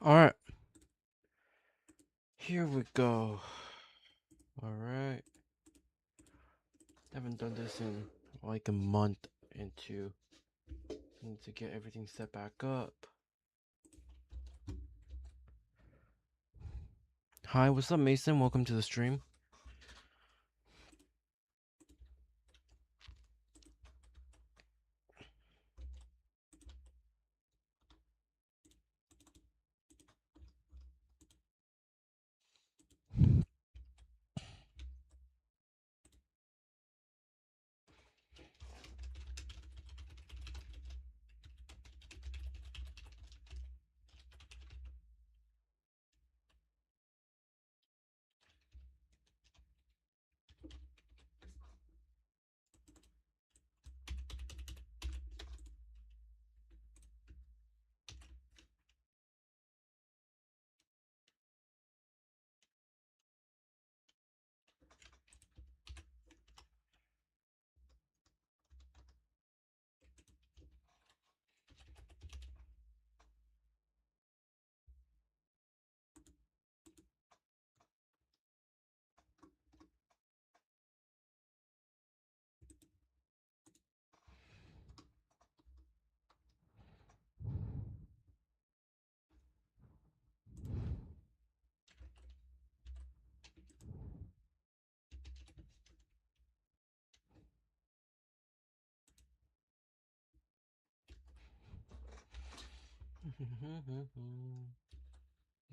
Alright. Here we go. Alright. Haven't done this in like a month and two. Need to get everything set back up. Hi, what's up, Mason? Welcome to the stream.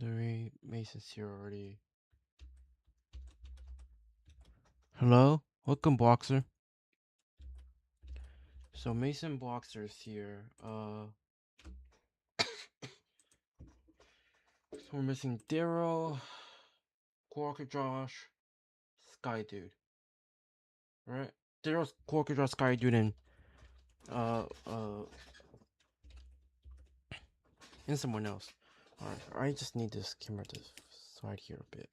Larry, Mason's here already. Hello? Welcome, Boxer. So Mason Boxer's here. So we're missing Daryl, Quarker Josh, Sky Dude. Right? Daryl's Quarker Josh, Sky Dude, and and someone else. Alright, I just need this camera to slide here a bit.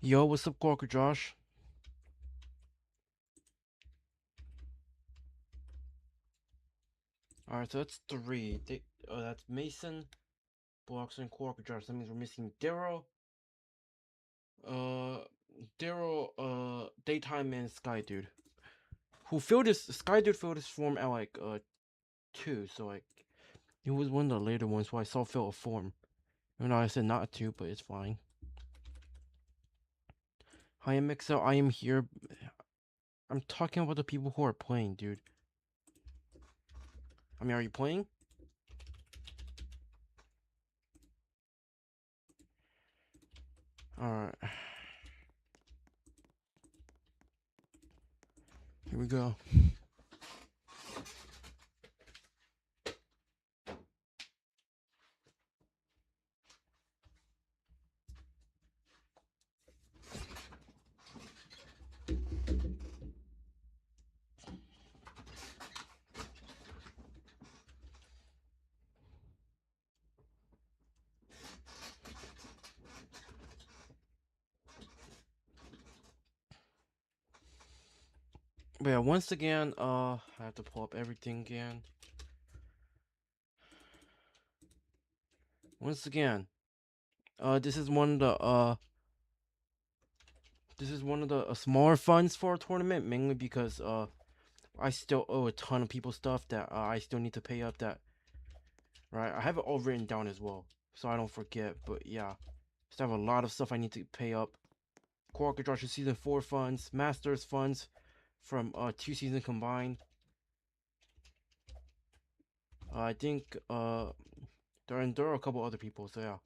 Yo, what's up, Quarker Josh? Alright, so that's three. That's Mason, Boxer, and Quarker Josh. That means we're missing Daryl, Daytime, and Sky Dude. Who filled this? Sky Dude filled his form at like 2, so like it was one of the later ones. So I saw fill a form. Even though I said not 2, but it's fine. Hi, MXL. I am here. I'm talking about the people who are playing, dude. I mean, are you playing? Alright. Here we go. But yeah, once again, I have to pull up everything again. Once again, this is one of the smaller funds for a tournament, mainly because I still owe a ton of people stuff that I still need to pay up. That right, I have it all written down as well, so I don't forget. But yeah, still have a lot of stuff I need to pay up. Quark Josh's season 4 funds, Masters funds from 2 seasons combined. I think there are a couple other people, so yeah.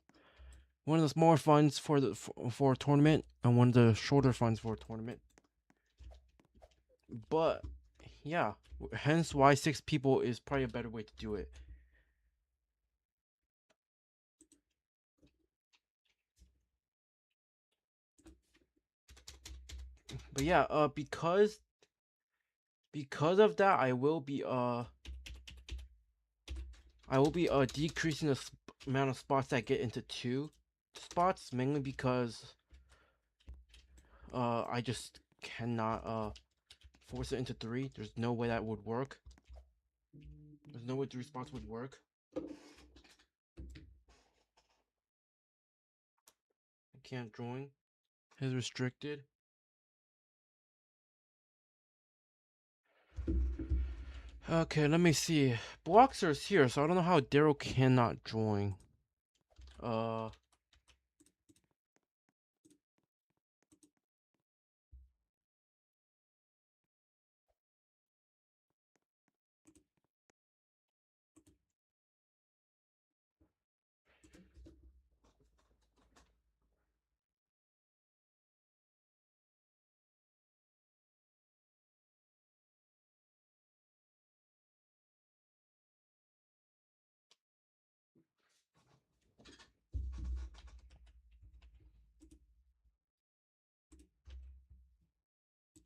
One of the smaller funds for a tournament, and one of the shorter funds for a tournament. But yeah, hence why 6 people is probably a better way to do it. But yeah, because of that, I will be I will be decreasing the amount of spots that get into 2 spots, mainly because I just cannot force it into 3. There's no way that would work. There's no way 3 spots would work. I can't join. Is restricted. Okay, let me see. Bloxer's here, so I don't know how Daryl cannot join.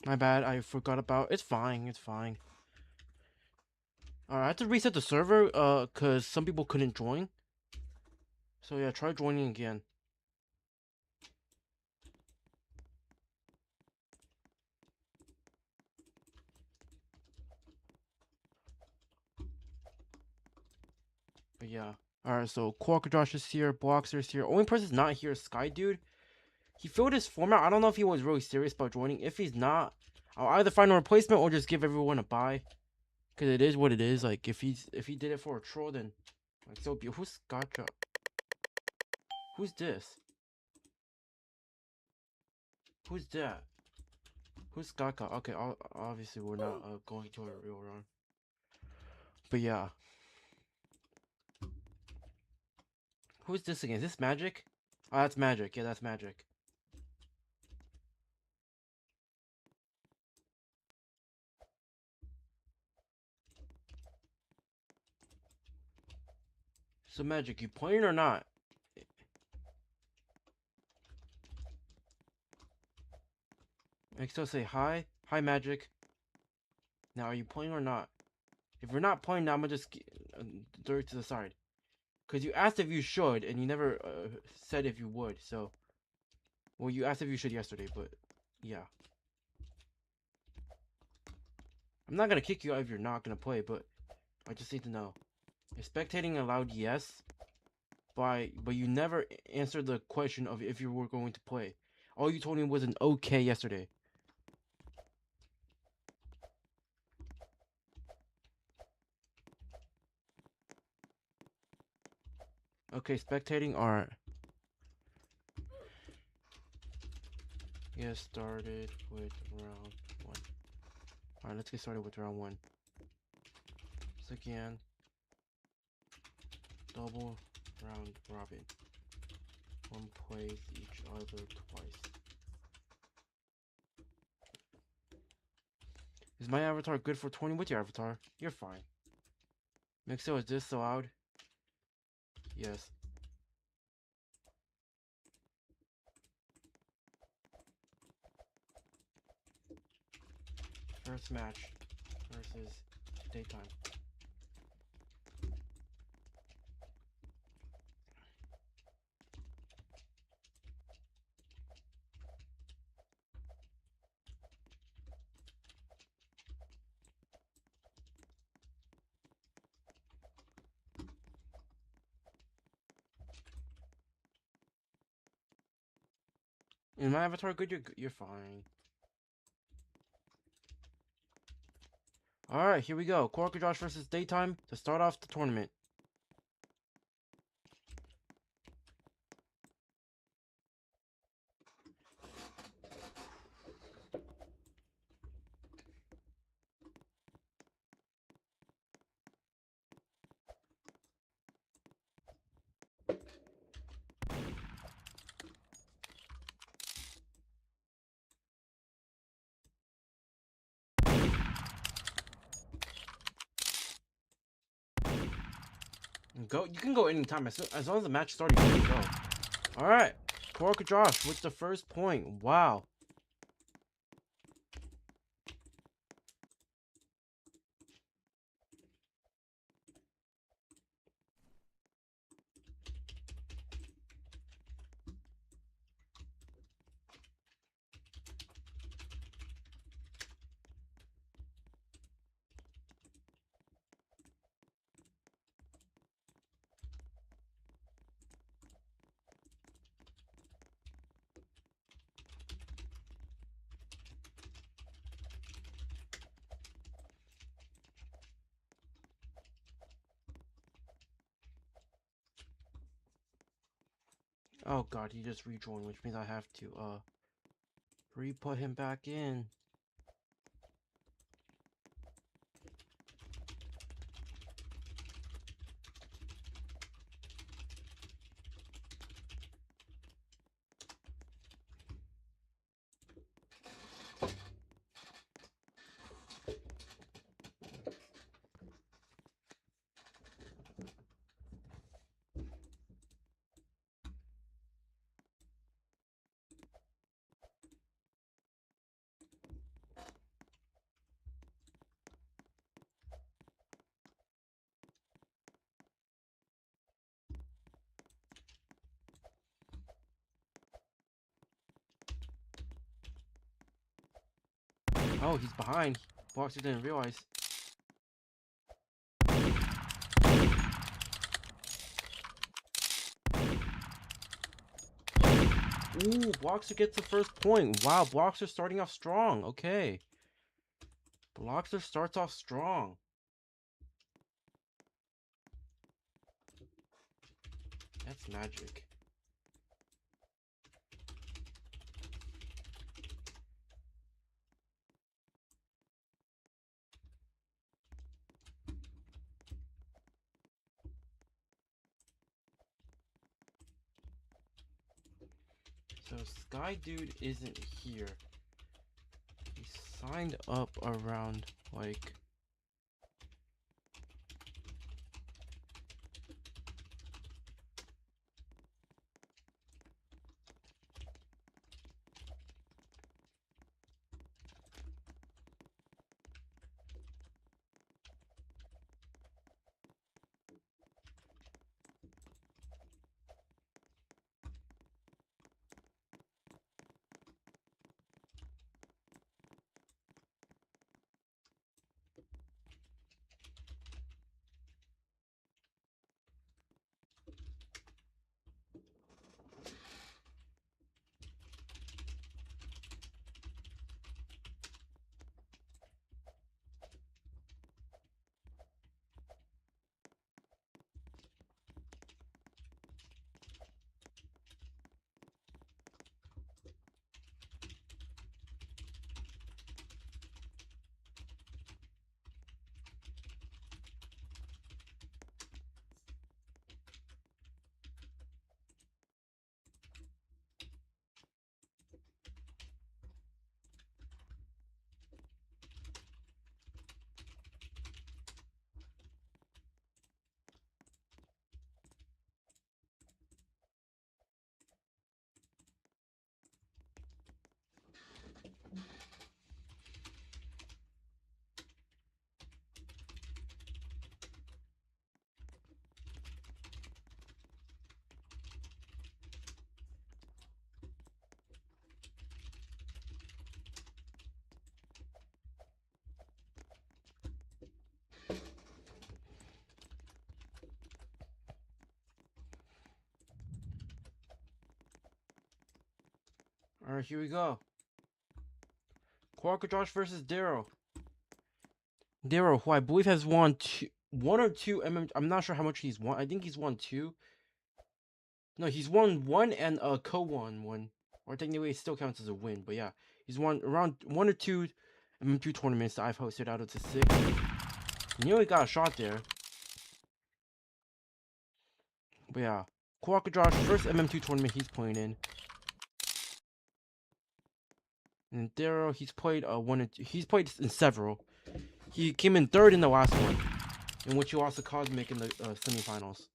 My bad, I forgot about. It's fine, it's fine. Alright, I have to reset the server, cause some people couldn't join. So yeah, try joining again. But yeah. Alright, so Josh is here, Bloxer's here. Only person's not here is Sky Dude. He filled his format. I don't know if he was really serious about joining. If he's not, I'll either find a replacement or just give everyone a bye. Cause it is what it is. Like if he did it for a troll, then like so be. Who's Gotcha? Who's this? Who's that? Who's Gaka? Okay, obviously we're not going to a real run. But yeah. Who's this again? Is this Magic? Oh, that's Magic. Yeah, that's Magic. So Magic, you playing or not? I still say hi. Hi, Magic. Now, are you playing or not? If you're not playing, now I'm gonna just throw it to the side. Because you asked if you should, and you never said if you would, so... Well, you asked if you should yesterday, but... Yeah. I'm not gonna kick you out if you're not gonna play, but... I just need to know. Is spectating allowed? Yes. But you never answered the question of if you were going to play. All you told me was an okay yesterday. Okay, spectating, alright. Get started with round 1. Alright, let's get started with round 1. So again, double round robin. One plays each other twice. Is my avatar good for 20? What's your avatar? You're fine. Mixo, is this allowed? Yes. First match versus daytime. Is my avatar good? You're fine. Alright, here we go. Josh versus daytime to start off the tournament. Go. You can go anytime. As long as the match starts, you can go. Alright. Josh with the first point. Wow. Oh god, he just rejoined, which means I have to re-put him back in. Oh, he's behind. Boxer didn't realize. Ooh, Boxer gets the first point. Wow, Boxer starting off strong. Okay. Boxer starts off strong. That's magic. So Sky Dude isn't here. He signed up around like alright, here we go. Quark Josh versus Darrow. Darrow, who I believe has won one or two MM. I'm not sure how much he's won. I think he's won two. No, he's won one and co-won one. Or technically, it still counts as a win. But yeah, he's won around one or two MM2 tournaments that I've hosted out of the 6. Nearly got a shot there. But yeah, Quark Josh, first MM2 tournament he's playing in. And Darrow, he's played one and two. He's played in several. He came in third in the last one, in which he lost to Cosmic in the semifinals.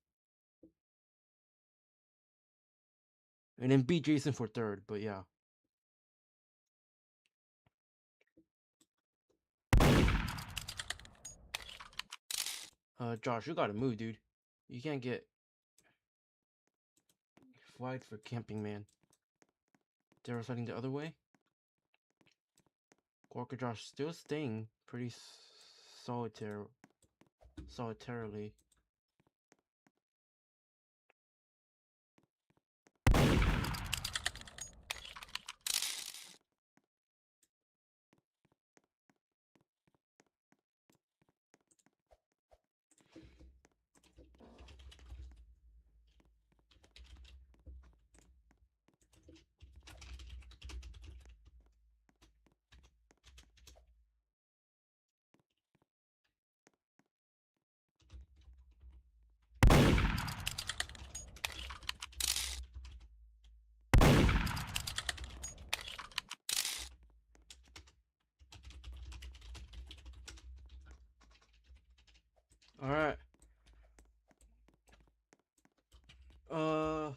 And then beat Jason for third, but yeah. Josh, you gotta move, dude. You can't get flagged for camping, man. Darrow's heading the other way. Gorka Josh still staying pretty solitarily. All right. Uh.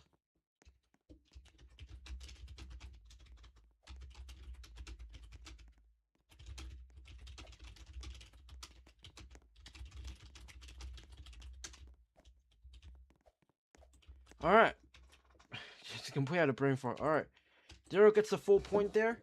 All right. Just completely out of brain fart. All right. Daryl gets a full point there.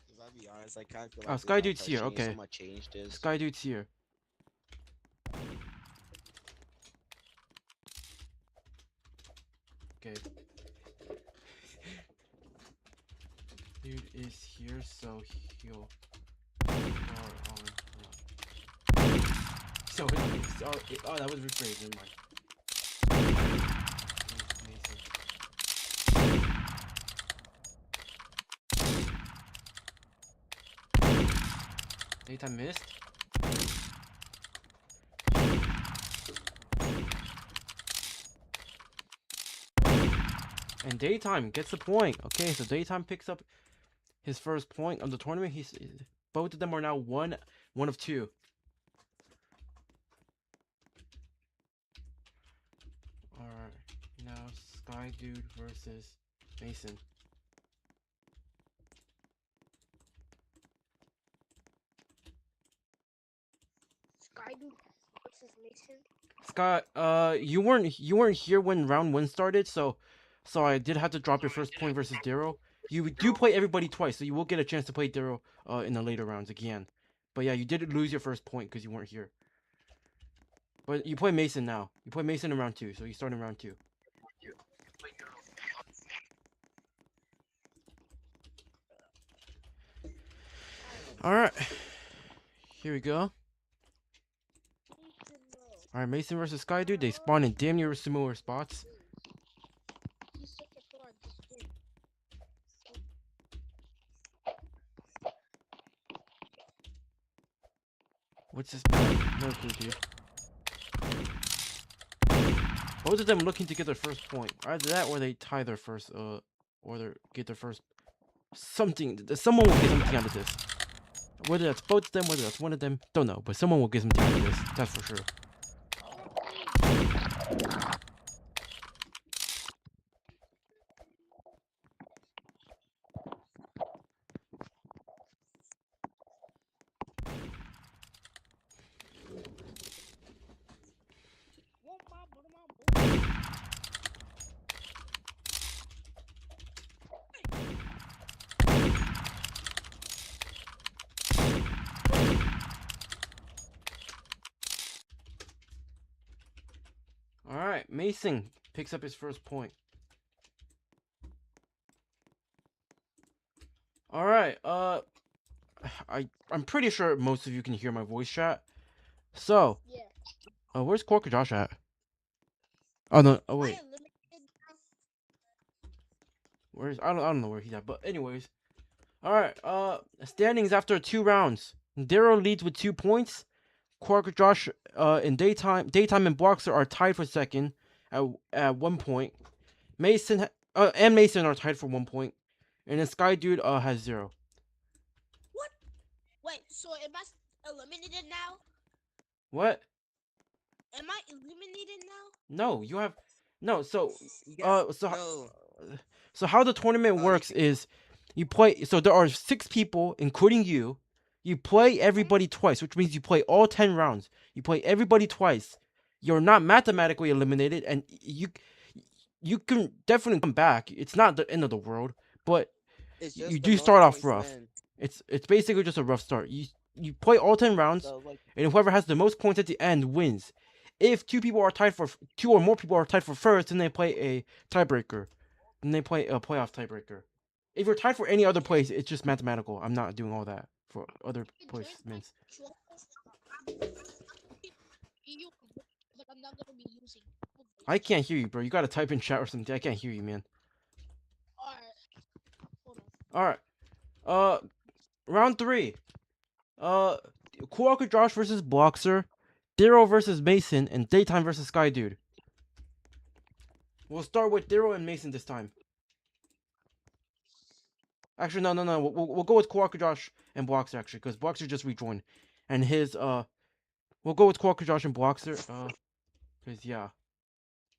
If I be honest, I kind of feel Oh, like Sky Roblox Dude's has here. changed so Okay. much. Changed this. Sky Dude's here. Okay. Dude is here, so he'll start on. So oh, that was rephrased. Never mind. Daytime missed. And Daytime gets the point. Okay, so Daytime picks up his first point of the tournament. Both of them are now one of two. Alright, now Sky Dude versus Mason. Sky Dude versus Mason. Sky, you weren't here when round one started, so I did have to drop your first point versus Daryl. You do play everybody twice, so you will get a chance to play Daryl in the later rounds again. But yeah, you did lose your first point because you weren't here. But you play Mason now. You play Mason in round two, so you start in round two. Alright. Here we go. Alright, Mason versus Sky Dude. They spawn in damn near similar spots. What's this? No clue, dude. Both of them looking to get their first point. Either that or they tie their first, or they get their first something. Someone will get something out of this. Whether that's both of them, whether that's one of them, don't know. But someone will get something out of this. That's for sure. Alright, Mason picks up his first point. Alright, I'm pretty sure most of you can hear my voice chat. So, Yeah. Where's Corker Josh at? Oh no, oh wait. I don't know where he's at, but anyways. Alright, standings after 2 rounds. Daryl leads with 2 points. Quark, Josh, and Daytime and Boxer are tied for second at 1 point. Mason and Mason are tied for 1 point, and then Sky Dude has 0. What? Wait, so am I eliminated now? What? Am I eliminated now? No, you have no. So Yes, so no. so how the tournament works is you play. So there are 6 people, including you. You play everybody twice, which means you play all 10 rounds. You play everybody twice. You're not mathematically eliminated, and you can definitely come back. It's not the end of the world, but It's just you the do most start off points rough. win. It's basically just a rough start. you play all 10 rounds, So like, and whoever has the most points at the end wins. If two or more people are tied for first, then they play a tiebreaker. Then they play a playoff tiebreaker. If you're tied for any other place, it's just mathematical. I'm not doing all that for other during my placements. show, you but I'm not gonna be using I toolbox. can't hear you, bro. You gotta type in chat or something. I can't hear you, man. Alright, hold on. All right. Round 3. Uh, Kuoka Josh versus Bloxer, Daryl versus Mason, and Daytime versus Sky Dude. We'll start with Daryl and Mason this time. Actually, no. We'll go with Kuoka Josh and Bloxer actually, because Bloxer just rejoined, and his we'll go with Kuoka Josh and Bloxer. Cause yeah,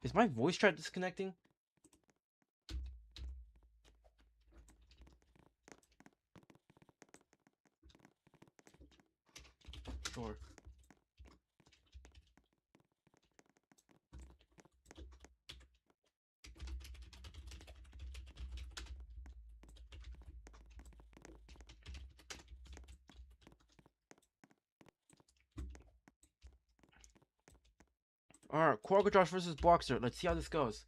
is my voice chat disconnecting? Sure. All right, Kuoka Josh versus Bloxer. Let's see how this goes.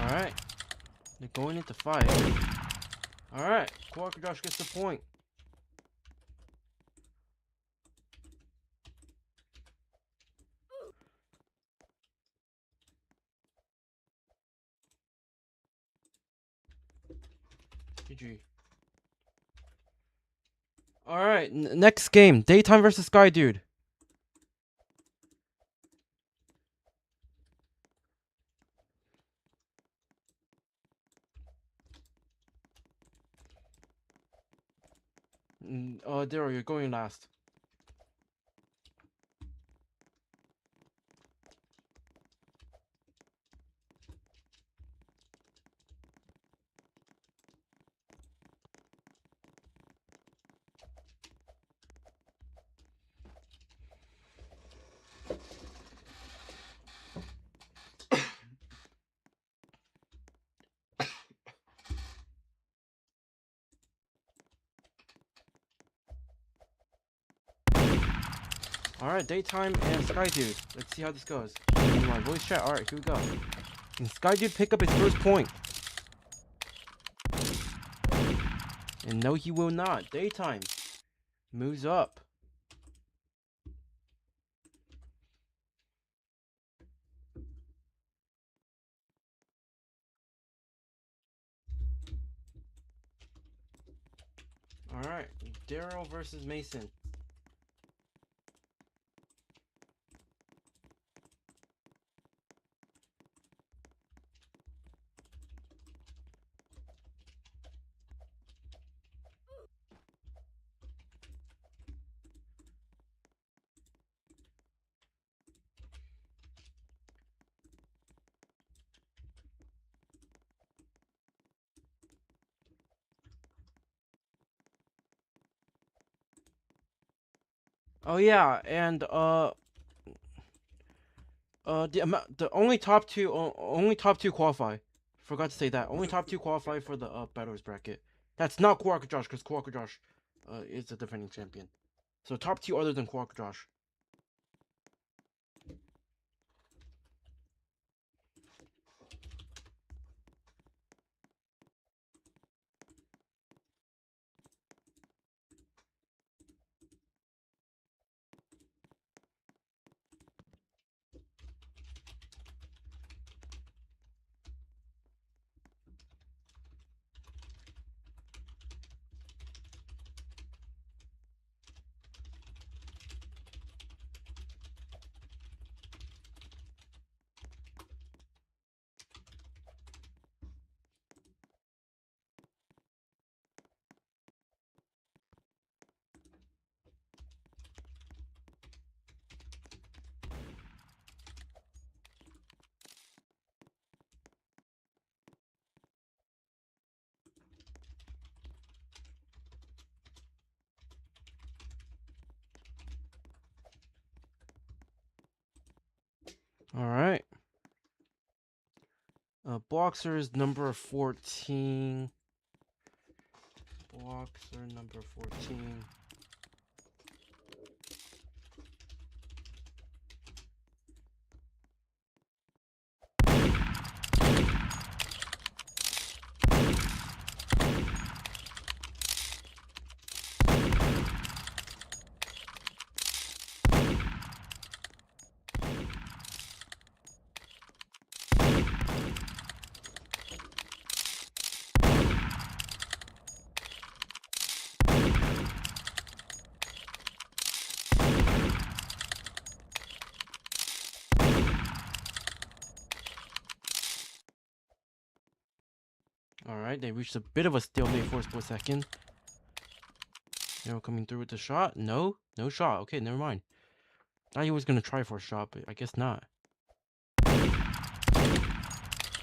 All right, they're going into 5. All right, Kuoka Josh gets the point. GG. All right, next game, Daytime versus Sky Dude. Daryl, you're going last. All right, Daytime and Sky Dude. Let's see how this goes. My voice chat. All right, here we go. Can Sky Dude pick up his first point? And no, he will not. Daytime moves up. All right, Daryl versus Mason. Oh yeah, and the only top two qualify. Forgot to say that. Only top two qualify for the battlers bracket. That's not Quark Josh, because Quark Josh is the defending champion. So top two other than Quark Josh. All right. Boxers number 14. Boxer number 14. All right, they reached a bit of a stalemate for a split second. They're coming through with the shot. No shot. Okay, never mind. Thought he was gonna try for a shot, but I guess not.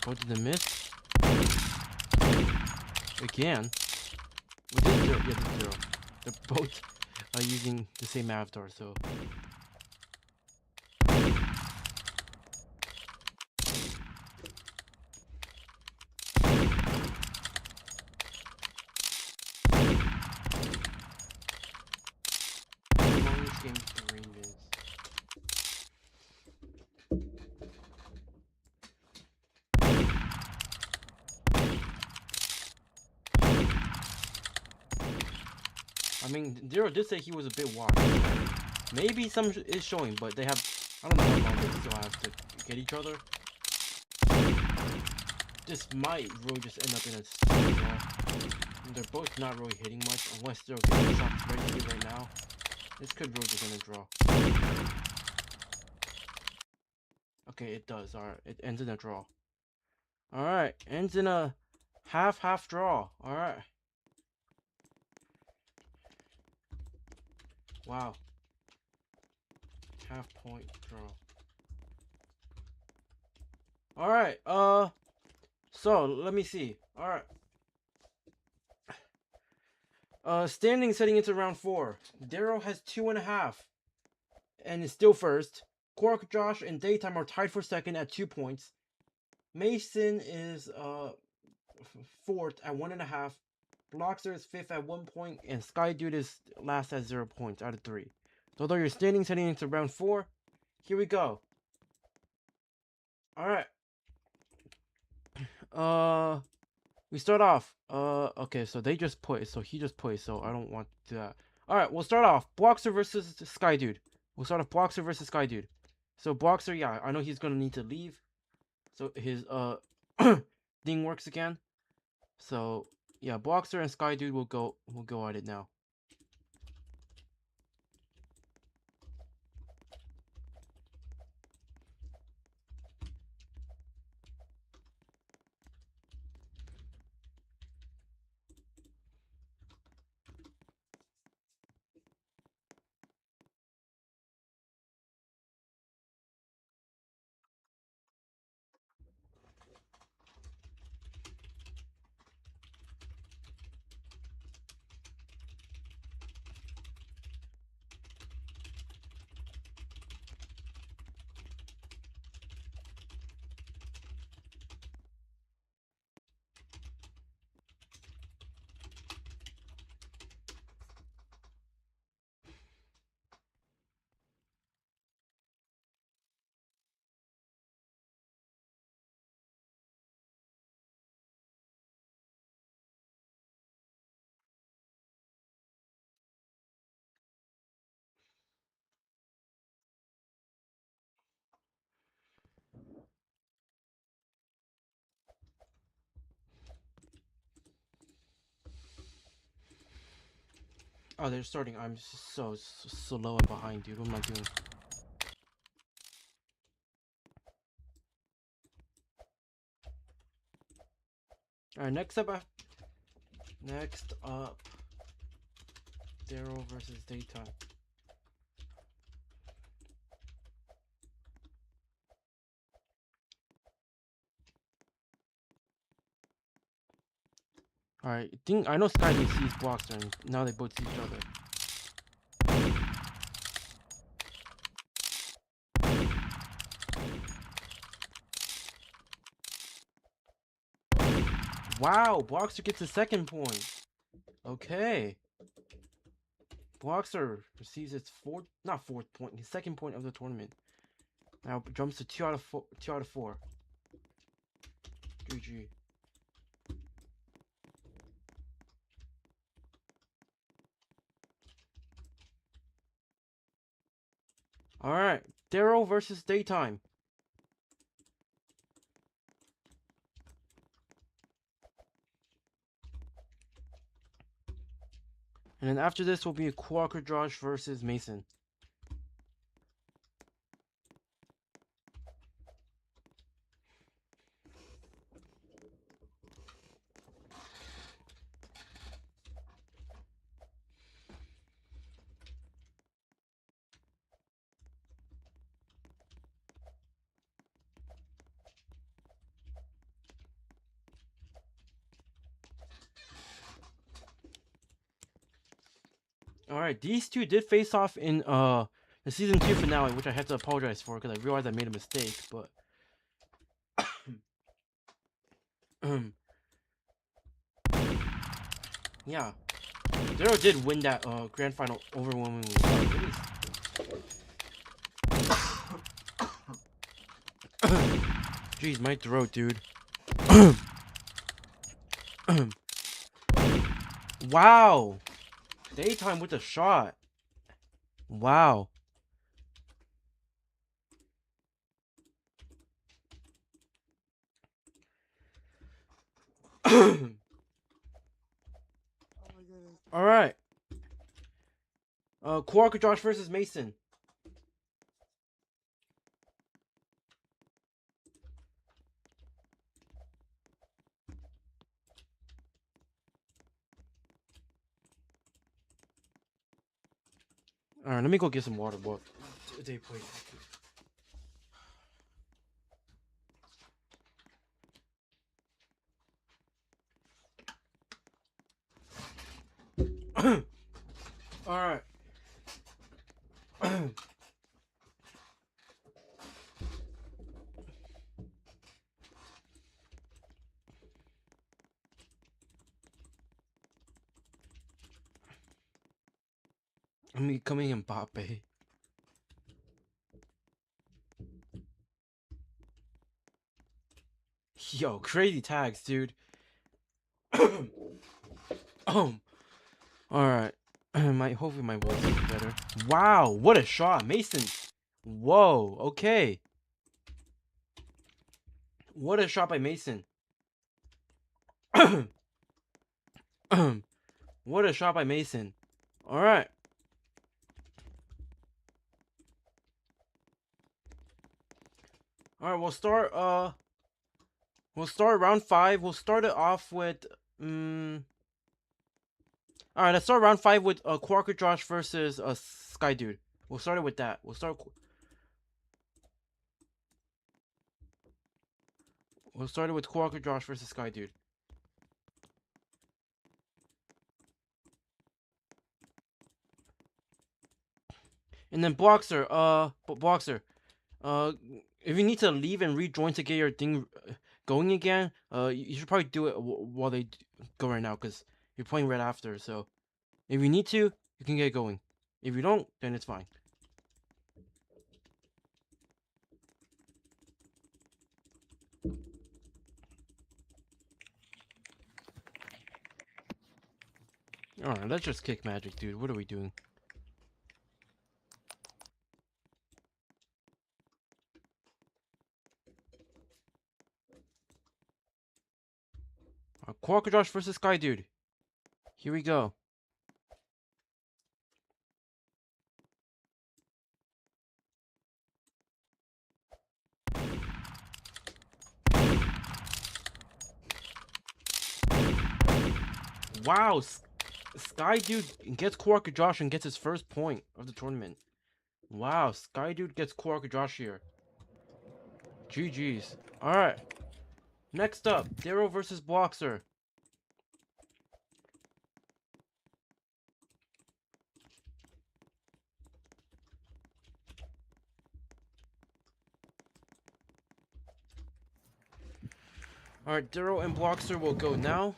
Both of them miss. Again. With this zero. Yeah, this zero. They're both using the same avatar, so. Longest game 3 minutes. I mean, Zero did say he was a bit washed. Maybe some is showing, but they have. I don't know how long they still have to get each other. This might really just end up in a draw. They're both not really hitting much, unless they're getting shots ready right now. This could really just end a draw. Okay, it does. Alright, it ends in a draw. Alright, ends in a half draw. Alright. Wow. Half point draw. Alright, so let me see. Alright. Standing setting into round 4. Daryl has 2.5 and is still first. Quark, Josh, and Daytime are tied for second at 2 points. Mason is fourth at 1.5. Bloxer is fifth at 1 point, and Sky Dude is last at 0 points out of 3. So though you're standing heading into round 4, here we go. Alright. We start off. Okay, so they just put, so he just put, so I don't want that. Alright, we'll start off. Bloxer versus Sky Dude. We'll start off Bloxer versus Sky Dude. So Bloxer, yeah, I know he's gonna need to leave. So his thing works again. So yeah, Bloxer and Sky Dude will go at it now. Oh, they're starting. I'm so slow and behind, dude. What am I doing? Alright, next up, Daryl versus Daytime. Alright, I know Sky sees Blockster, and now they both see each other. Wow, Blockster gets a second point. Okay. Blockster receives its fourth point, his second point of the tournament. Now jumps to 2 out of 4. 2 out of 4. GG. Alright, Daryl versus Daytime. And then after this will be a Quaker Josh versus Mason. Alright, these two did face off in the season 2 finale, which I had to apologize for because I realized I made a mistake, but yeah. Daryl did win that grand final overwhelmingly. Jeez, my throat, dude. Wow! Daytime with a shot. Wow. Alright. Quaker Josh versus Mason. Alright, let me go get some water, boy. They played. Alright. I'm becoming Mbappe. Yo, crazy tags, dude. Alright. Hopefully my voice is better. Wow, what a shot, Mason. Whoa, okay. What a shot by Mason. What a shot by Mason. Alright. Alright, we'll start round 5. We'll start it off with Alright, let's start round 5 with Quaker Josh versus Sky Dude. We'll start it with that. We'll start it with Quaker Josh versus Sky Dude. And then Boxer, if you need to leave and rejoin to get your thing going again, you should probably do it while they go right now, because you're playing right after. So if you need to, you can get going. If you don't, then it's fine. Alright, let's just kick magic, dude. What are we doing? Quacker Josh versus Sky Dude. Here we go. Wow, Sky Dude gets Quark Josh and gets his first point of the tournament. Wow, Sky Dude gets Quark Josh here. GG's. Alright. Next up, Daryl versus Bloxer. Alright, Daryl and Bloxer will go now.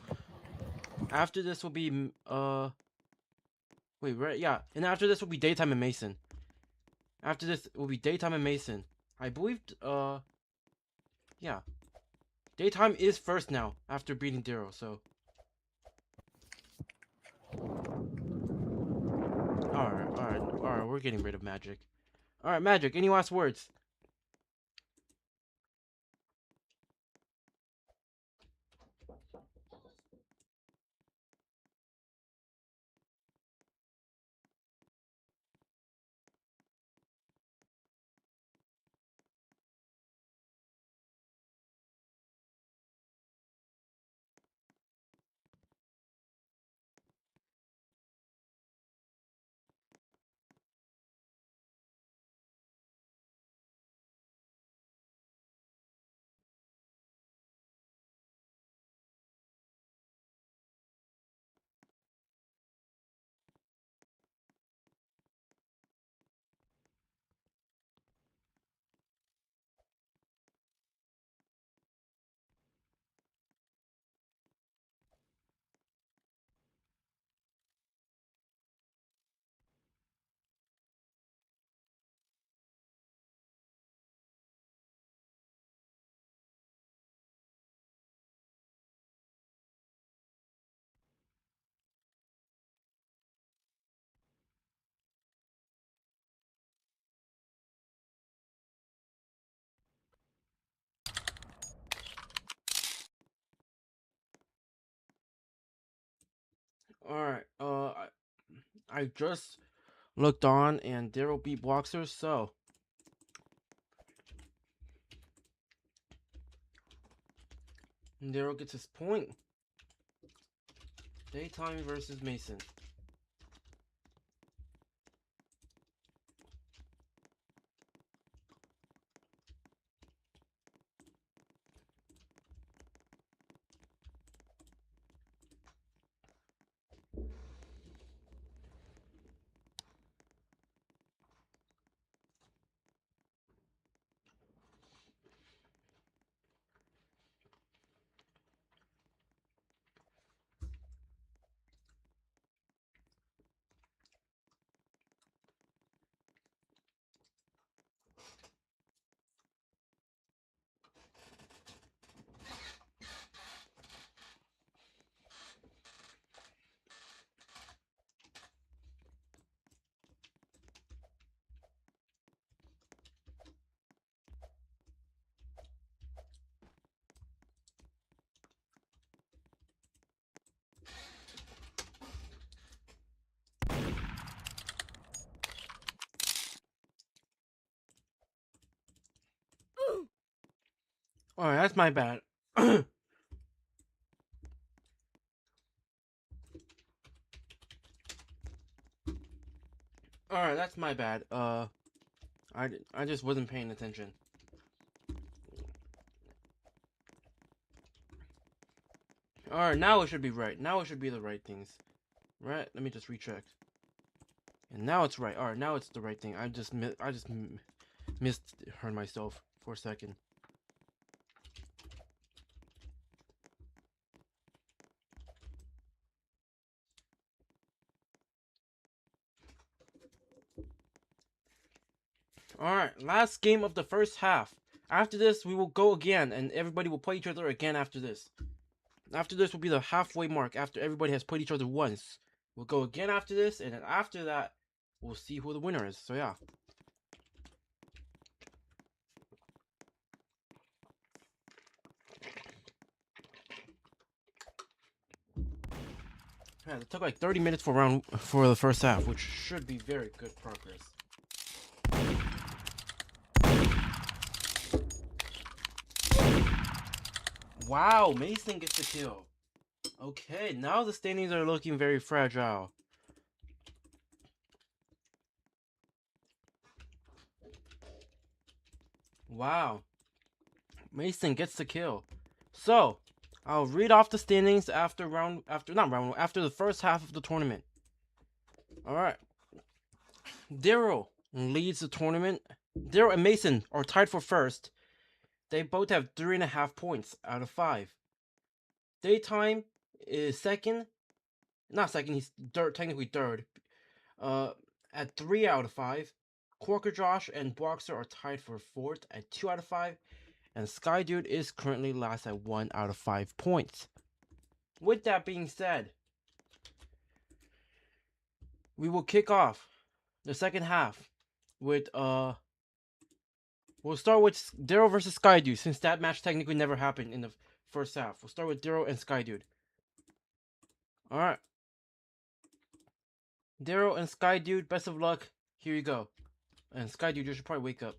After this will be, wait, right? Yeah, and after this will be Daytime and Mason. After this will be Daytime and Mason. I believe, yeah. Daytime is first now, after beating Daryl, so. Alright, we're getting rid of Magic. Alright, Magic, any last words? Alright, I just looked on and Daryl beat Bloxer, so. Daryl gets his point. Daytime versus Mason. Alright, that's my bad. Alright, that's my bad. I just wasn't paying attention. Alright, now it should be right. Now it should be the right things. Right? Let me just recheck. And now it's right. Alright, now it's the right thing. I just misheard myself for a second. Alright, last game of the first half. After this, we will go again, and everybody will play each other again after this. After this will be the halfway mark, after everybody has played each other once. We'll go again after this, and then after that, we'll see who the winner is. So yeah. Yeah, it took like 30 minutes for the first half, which should be very good progress. Wow, Mason gets the kill. Okay, now the standings are looking very fragile. Wow. Mason gets the kill. So, I'll read off the standings after the first half of the tournament. Alright. Daryl leads the tournament. Daryl and Mason are tied for first. They both have 3.5 points out of 5. Daytime is second. Not second, he's technically third. At 3 out of 5. Corker Josh and Boxer are tied for fourth at 2 out of 5. And Sky Dude is currently last at 1 out of 5 points. With that being said, we will kick off the second half with we'll start with Daryl versus Sky Dude, since that match technically never happened in the first half. We'll start with Daryl and Sky Dude. Alright. Daryl and Sky Dude, best of luck. Here you go. And Sky Dude, you should probably wake up.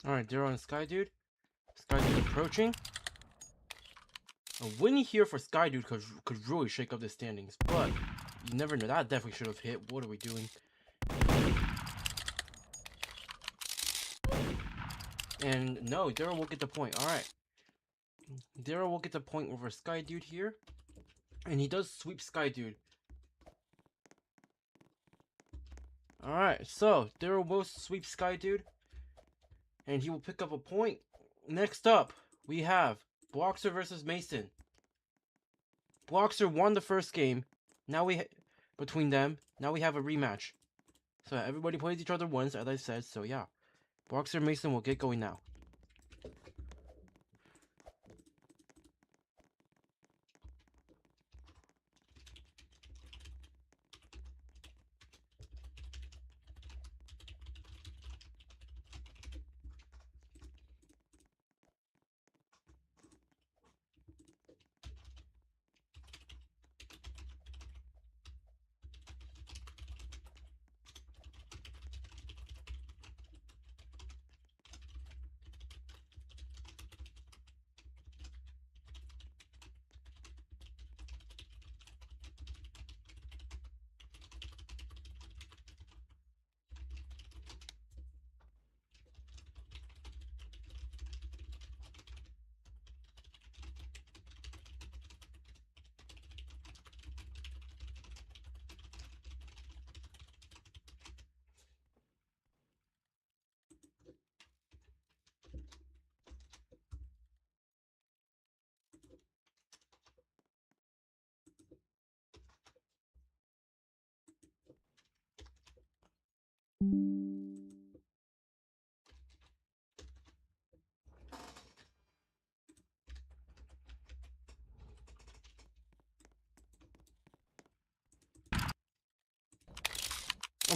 Alright, Daryl and Sky Dude. Sky Dude approaching. A win here for Sky Dude could really shake up the standings, but you never know. That definitely should have hit. What are we doing? And no, Daryl will get the point. Alright. Daryl will get the point over Sky Dude here. And he does sweep Sky Dude. Alright, so Daryl will sweep Sky Dude. And he will pick up a point. Next up, we have Boxer versus Mason. Boxer won the first game. Now between them, now we have a rematch. So everybody plays each other once, as I said, so yeah. Boxer and Mason will get going now.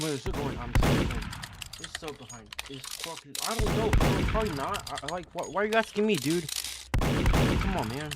Oh wait, it's still going. I'm so behind. It's so behind. It's fucking. I don't know. Probably not. I like. Why are you asking me, dude? Come on, man.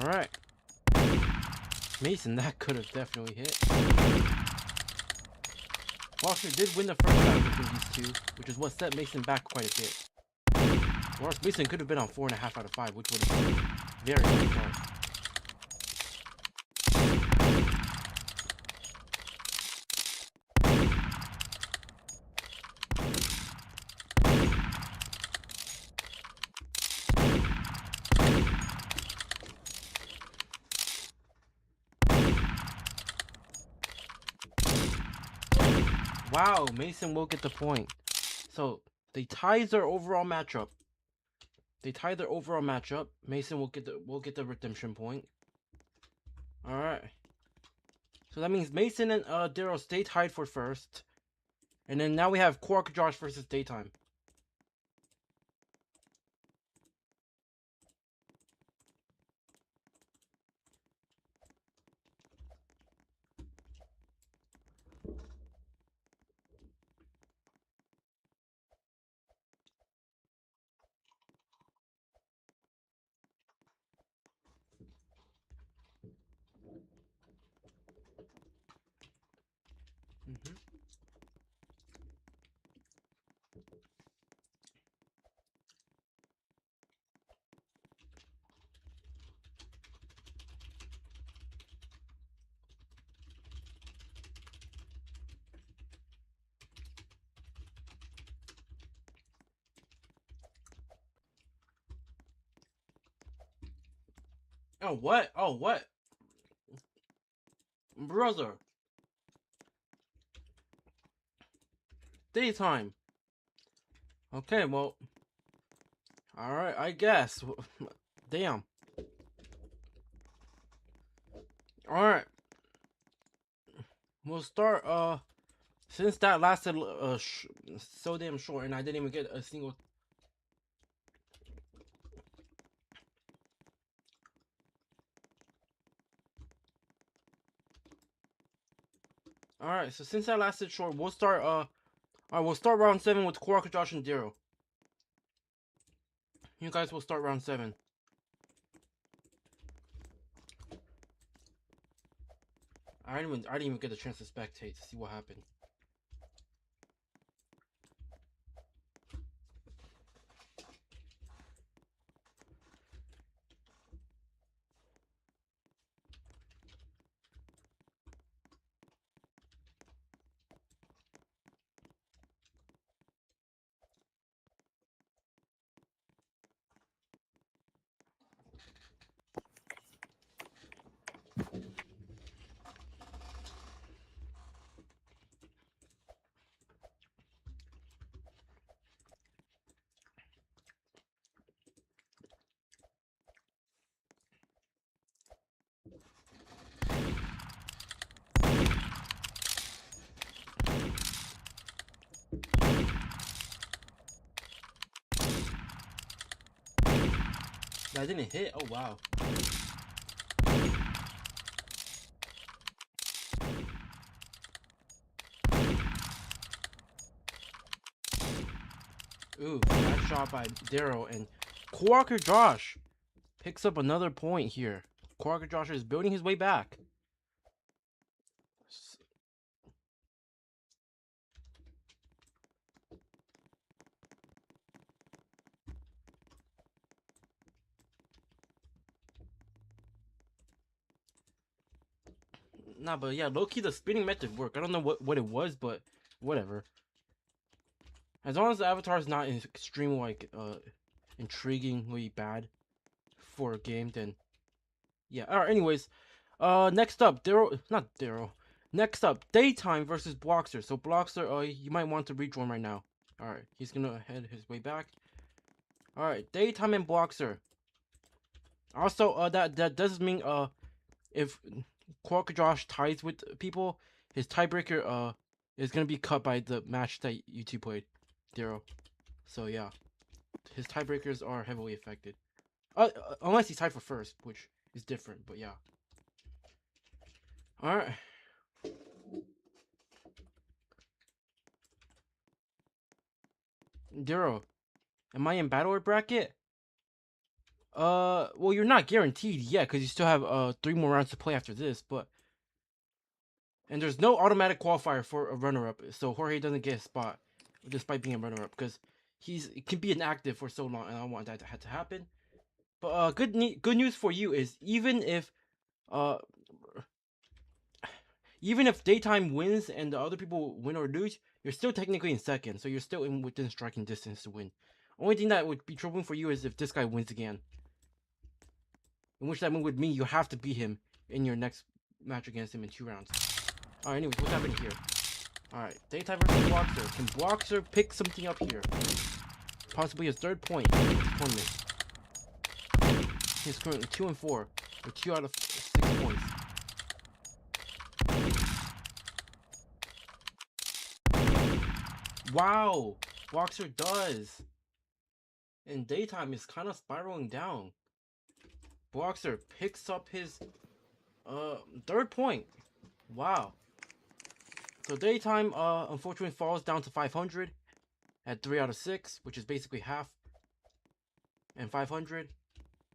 Alright. Mason, that could have definitely hit. Boxer did win the first round between these two, which is what set Mason back quite a bit. Or else Mason could have been on 4.5 out of 5, which would have been very good start. Wow, Mason will get the point. So they tied their overall matchup. Mason will get the redemption point. All right. So that means Mason and Daryl stay tied for first, and then now we have Quark Josh versus Daytime. Mm-hmm. Oh what? Oh what? Brother. Daytime. Okay, well. Alright, I guess. Damn. Alright. We'll start, since that lasted, so damn short and I didn't even get a single... Alright, so since that lasted short, we'll start, we'll start round 7 with Quark, Josh, and Daryl. You guys will start round 7. I didn't even get a chance to spectate to see what happened. That didn't hit? Oh wow. Ooh, bad shot by Daryl, and Quarker Josh picks up another point here. Quarker Josh is building his way back. Nah, but yeah, low-key the spinning method worked. I don't know what it was, but whatever. As long as the avatar is not extremely, like, intriguingly bad for a game, then yeah. Alright, anyways. Next up, Next up, Daytime versus Bloxer. So Bloxer, you might want to rejoin right now. Alright, he's gonna head his way back. Alright, Daytime and Bloxer. Also, that does mean, if Quark Josh ties with people, his tiebreaker, is gonna be cut by the match that you two played, Daryl. So yeah, his tiebreakers are heavily affected. Unless he's tied for first, which is different, but yeah. Alright. Daryl, am I in battle bracket? Well, you're not guaranteed yet because you still have 3 more rounds to play after this. And there's no automatic qualifier for a runner-up, so Jorge doesn't get a spot despite being a runner-up because he can be inactive for so long, and I don't want that to happen. But good news for you is uh even if daytime wins and the other people win or lose, you're still technically in second, so you're still within striking distance to win. Only thing that would be troubling for you is if this guy wins again, in which that would mean you have to beat him in your next match against him in 2 rounds. Alright, anyways, what's happening here? Alright, daytime versus Boxer. Can Boxer pick something up here? Possibly his 3rd point in this tournament. He's currently 2 and 4, with 2 out of 6 points. Wow, Boxer does. And daytime is kind of spiraling down. Boxer picks up his 3rd point. Wow. So daytime unfortunately falls down to 500 at 3 out of 6, which is basically half. And 500.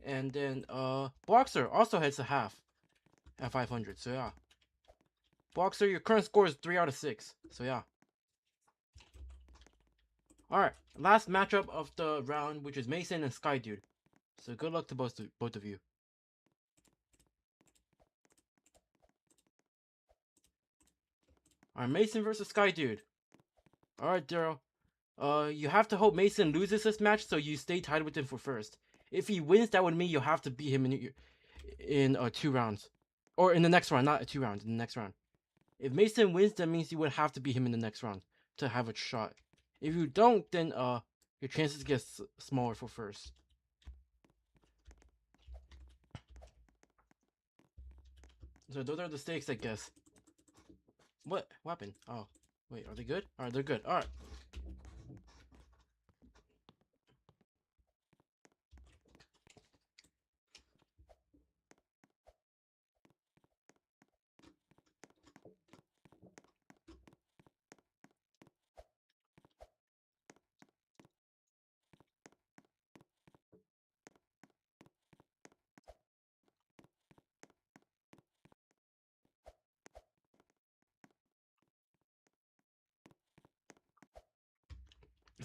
And then Boxer also heads to half at 500. So yeah. Boxer, your current score is 3 out of 6. So yeah. Alright, last matchup of the round, which is Mason and Sky Dude. So good luck to both of you. Alright, Mason versus Sky Dude. Alright, Daryl. You have to hope Mason loses this match so you stay tied with him for first. If he wins, that would mean you have to beat him in 2 rounds. Or in the next round, not 2 rounds, in the next round. If Mason wins, that means you would have to beat him in the next round to have a shot. If you don't, then your chances get smaller for first. So those are the stakes, I guess. What happened? Oh, wait, are they good? Alright, they're good. Alright.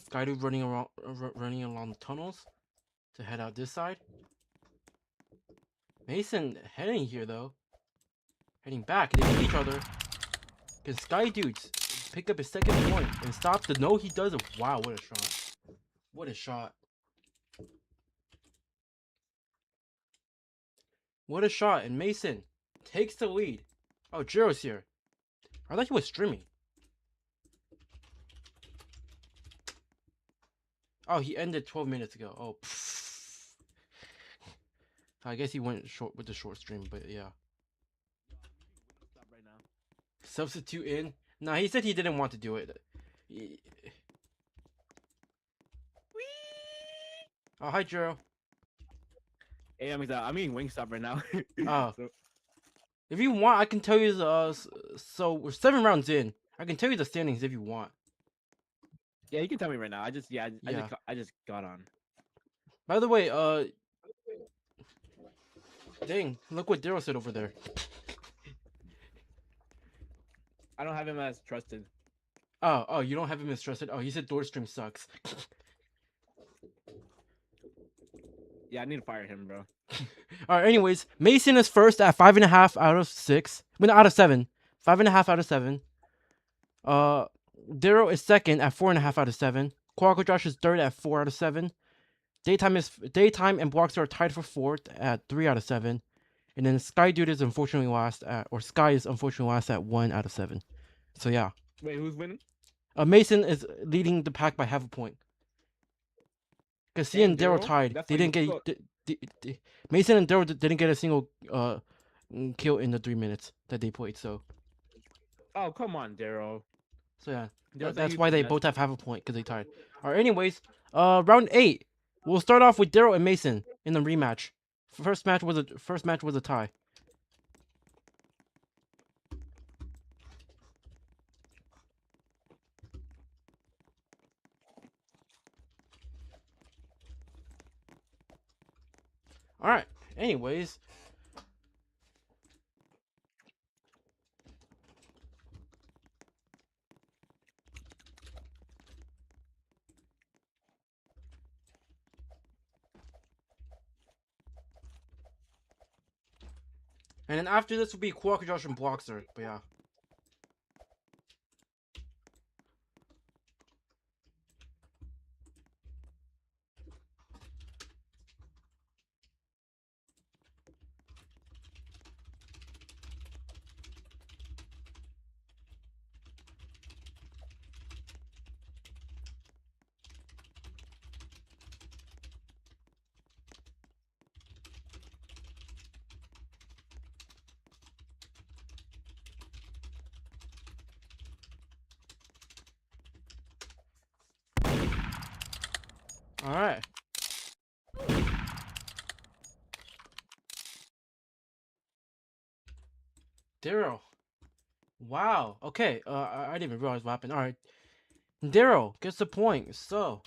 Skydude running along the tunnels to head out this side. Mason heading here though. Heading back. They see each other. Can Skydude pick up his 2nd point and stop the no he doesn't? Wow, what a shot. What a shot. What a shot. And Mason takes the lead. Oh, Jiro's here. I thought he was streaming. Oh, he ended 12 minutes ago. Oh, pfft. I guess he went short with the short stream, but yeah. Stop right now. Substitute in? Nah, he said he didn't want to do it. Oh, hi, Jiro. Hey, I'm eating Wingstop right now. Oh. So, If you want, I can tell you so we're 7 rounds in. I can tell you the standings if you want. yeah, you can tell me right now. I just got on. By the way, dang, look what Daryl said over there. I don't have him as trusted. Oh, you don't have him as trusted? Oh, he said Door Stream sucks. Yeah, I need to fire him, bro. Alright, anyways, Mason is first at 5.5 out of 6. Well, out of 7. 5.5 out of 7. Daryl is second at 4.5 out of 7. Quackle Josh is third at 4 out of 7. Daytime and Boxer are tied for 4th at 3 out of 7. And then Sky Dude is unfortunately last Sky is unfortunately last at 1 out of 7. So yeah. Wait, who's winning? Mason is leading the pack by half a point. Because he and Daryl tied. They didn't get Mason and Daryl didn't get a single kill in the 3 minutes that they played. So. Oh, come on, Daryl. So yeah, Daryl's that's a why they huge both have half a point because they tied. All right. Anyways, round 8. We'll start off with Daryl and Mason in the rematch. First match was a tie. All right. Anyways. And then after this will be Quark, Josh, and Bloxer. But yeah. All right. Daryl. Wow. Okay. I didn't even realize what happened. All right. Daryl gets the point. So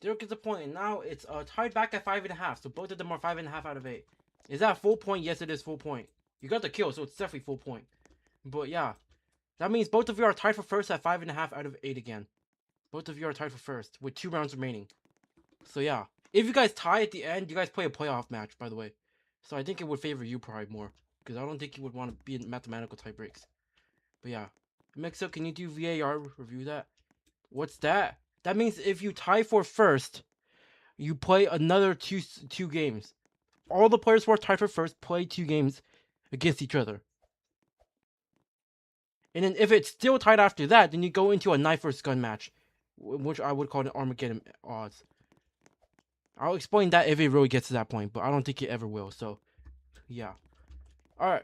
Daryl gets the point, and now it's tied back at 5.5. So both of them are 5.5 out of 8. Is that full point? Yes, it is full point. You got the kill, so it's definitely full point. But yeah, that means both of you are tied for first at 5.5 out of 8 again. Both of you are tied for first with 2 rounds remaining. So yeah, if you guys tie at the end, you guys play a playoff match, by the way. So I think it would favor you probably more, because I don't think you would want to be in mathematical tie breaks. But yeah, Mixo, can you do VAR review that? What's that? That means if you tie for first, you play another two games. All the players who are tied for first play 2 games against each other. And then if it's still tied after that, then you go into a knife versus gun match, which I would call an Armageddon odds. I'll explain that if it really gets to that point, but I don't think it ever will. So, yeah. All right.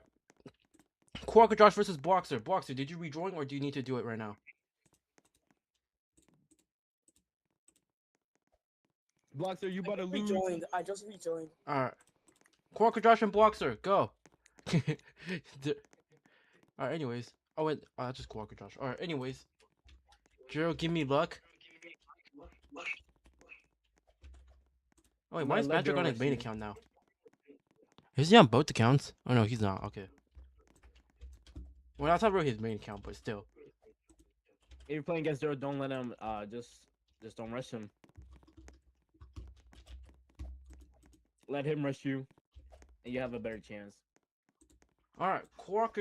Quark Josh versus Bloxer. Bloxer, did you rejoin or do you need to do it right now? Bloxer, you better lose. Rejoined. I just rejoined. All right. Quark Josh and Bloxer, go. All right. Anyways. Oh wait. Oh, that's just Quark Josh. All right. Anyways. Gerald, give me luck. Oh wait, why is Patrick on his main account now? Is he on both accounts? Oh no, he's not. Okay. Well, that's not really his main account, but still. If you're playing against Zero, don't let him. Just don't rush him. Let him rush you, and you have a better chance. All right, Quark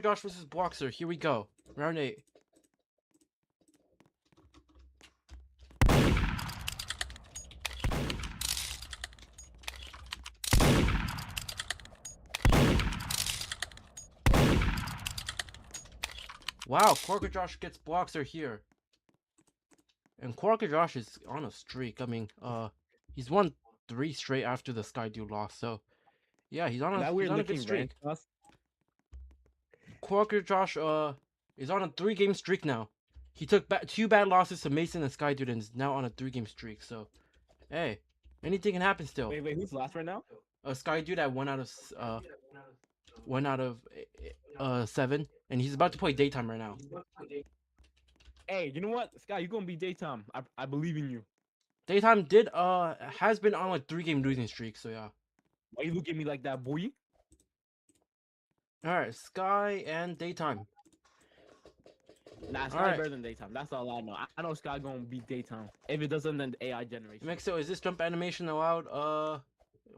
Josh versus Bloxer. Here we go. Round 8. Wow, Quark Josh gets Bloxer here. And Quark Josh is on a streak. I mean, he's won 3 straight after the Sky Dude loss. So, yeah, he's on a good streak. Quark Josh is on a 3-game streak now. He took 2 bad losses to Mason and Sky Dude and is now on a 3-game streak. So, hey, anything can happen still. Wait, who's last right now? Sky Dude at 1 out of 7, and he's about to play daytime right now. Hey, you know what, Sky? You're gonna be daytime. I believe in you. Daytime has been on a 3-game losing streak. So yeah. Why you look at me like that, boy? All right, Sky and daytime. Nah, Sky better than daytime. That's all I know. I know Sky gonna be daytime. If it doesn't, then AI generation. Mixo, is this jump animation allowed?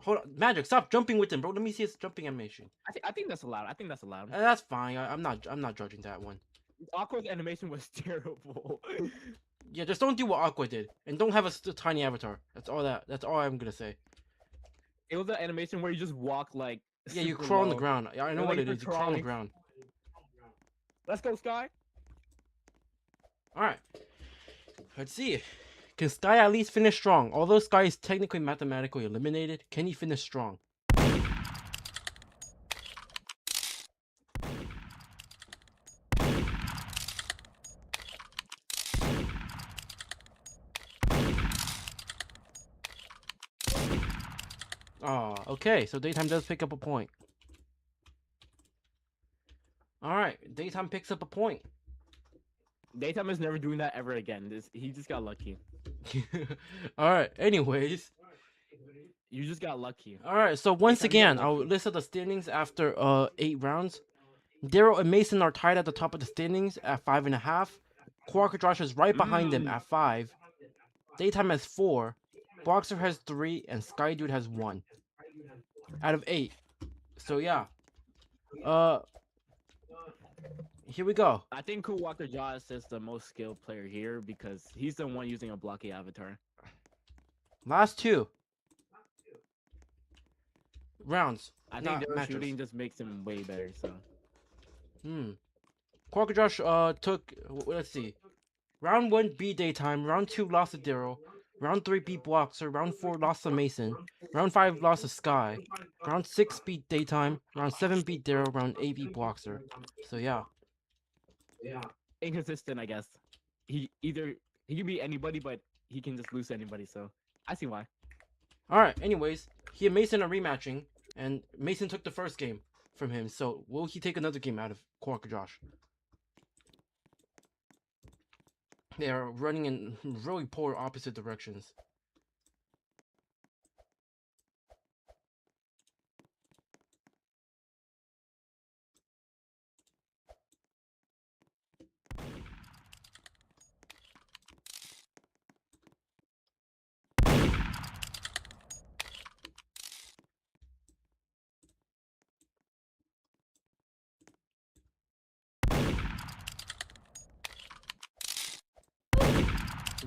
Hold on, Magic, stop jumping with him, bro. Let me see his jumping animation. I think that's allowed. I think that's allowed. That's fine. I'm not judging that one. Aqua's animation was terrible. Yeah, just don't do what Aqua did, and don't have a tiny avatar. That's all I'm gonna say. It was an animation where you just walk like. Yeah, you crawl on the ground. Yeah, I know what it is. You crawl on the ground. Let's go, Sky. All right. Let's see. Can Sky at least finish strong? Although Sky is technically mathematically eliminated, can he finish strong? Oh, okay. So Daytime does pick up a point. All right. Daytime picks up a point. Daytime is never doing that ever again. He just got lucky. All right. Anyways, You just got lucky. All right. So once Daytime, you got again, I'll lucky. list out the standings after 8 rounds. Daryl and Mason are tied at the top of the standings at 5.5. Quark Josh is right behind them at 5. Daytime has 4. Boxer has 3, and Sky Dude has 1 out of 8. So yeah. Here we go. I think Cool Walker Josh is the most skilled player here because he's the one using a blocky avatar. Last 2 rounds. I think Not their matches. shooting just makes him way better. So Quark Josh took, let's see. Round 1 beat Daytime. Round 2 lost to Daryl. Round 3 beat Boxer. Round 4 lost to Mason. Round 5 lost to Sky. Round 6 beat Daytime. Round 7 beat Daryl. Round 8 beat Boxer. So yeah. inconsistent, I guess. He can beat anybody, but he can just lose to anybody. So I see why. Alright, anyways. He and Mason are rematching. And Mason took the first game from him. So will he take another game out of Quark Josh? They are running in really polar opposite directions.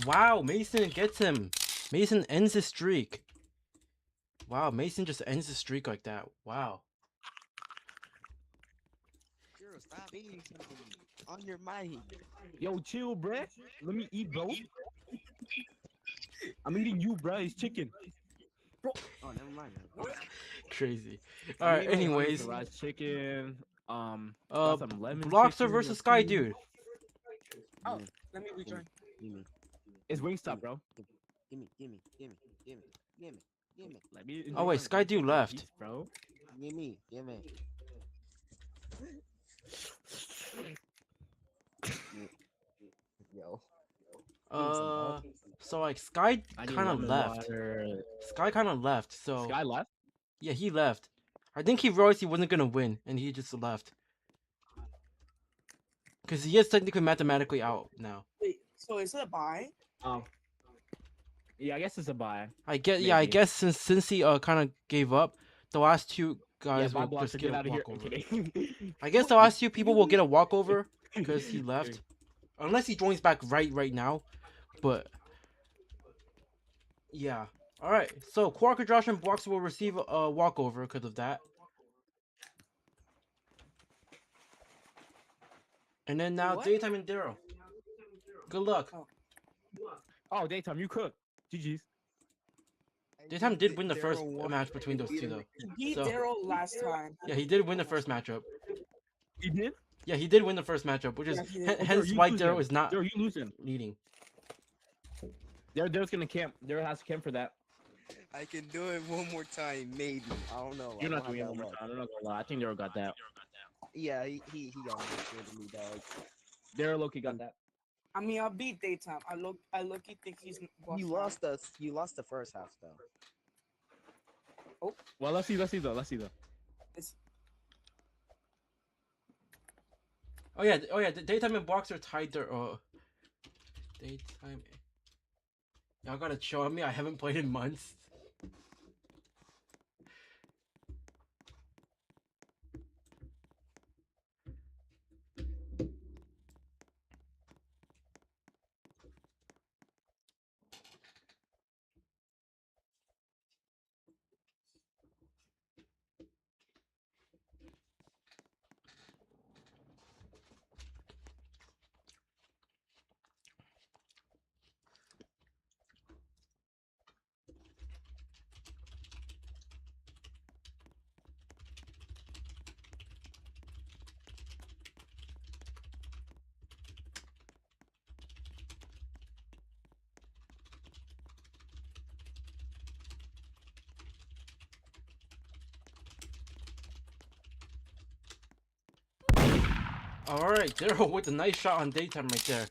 Wow, Mason gets him. Mason ends his streak. Wow, Mason just ends his streak like that. Wow. Girl, stop eating something on your mic. Yo, chill, bruh. Let me eat, bro. I'm eating you, bruh. It's chicken. Oh, never mind. Crazy. I'm Alright, eating, like, anyways. the rice chicken. Got some lemon Boxer chicken, versus let's Sky see. Dude. Oh, let me rejoin. Gimme, It's Wingstop, bro. gimme, gimme, gimme, gimme, gimme, gimme, Let me Oh wait, enjoy Sky my Dude Wingstop left. piece, bro. gimme, gimme. Yo. So like Sky I need kind of lemon left. water. Sky kind of left. So Sky left. yeah, he left. I think he realized he wasn't gonna win, and he just left. Cause he is technically mathematically out now. Wait, so is it a buy? Oh. Yeah, I guess it's a buy. I get. Yeah, I Maybe. guess since he kind of gave up, the last 2 Yeah, guys bye, will just Blocker, get get a out of here. I'm walkover. kidding. I guess the last 2 people will get a walkover because he left, unless he joins back right now. But yeah. All right. So Quark, Josh, and Boxer will receive a walkover because of that. And then now What? Daytime and Daryl. Good luck. Oh, Daytime, you cook. GG's. Daytime did win the first match between those 2 though. He beat So- Daryl last time. Yeah, he did win the first matchup. He did? Yeah, he did win the first matchup, which is Yeah, he did. hence you why losing. Daryl is not Daryl, you losing. leading. Daryl's gonna camp. Daryl has to camp for that. I can do it one more time, maybe. I don't know. You're I not don't doing it have one that more luck. time. I'm not gonna lie. I think Daryl got that. Yeah, he almost killed me, dog. Daryl Loki got that. I mean, I beat Daytime. I lucky think he's boss You now. lost us. You lost the first half, though. Well, let's see though. Oh yeah, Daytime and Boxer tied their Daytime. Y'all gotta chill on me. I haven't played in months. All right, Daryl with a nice shot on Daytime right there.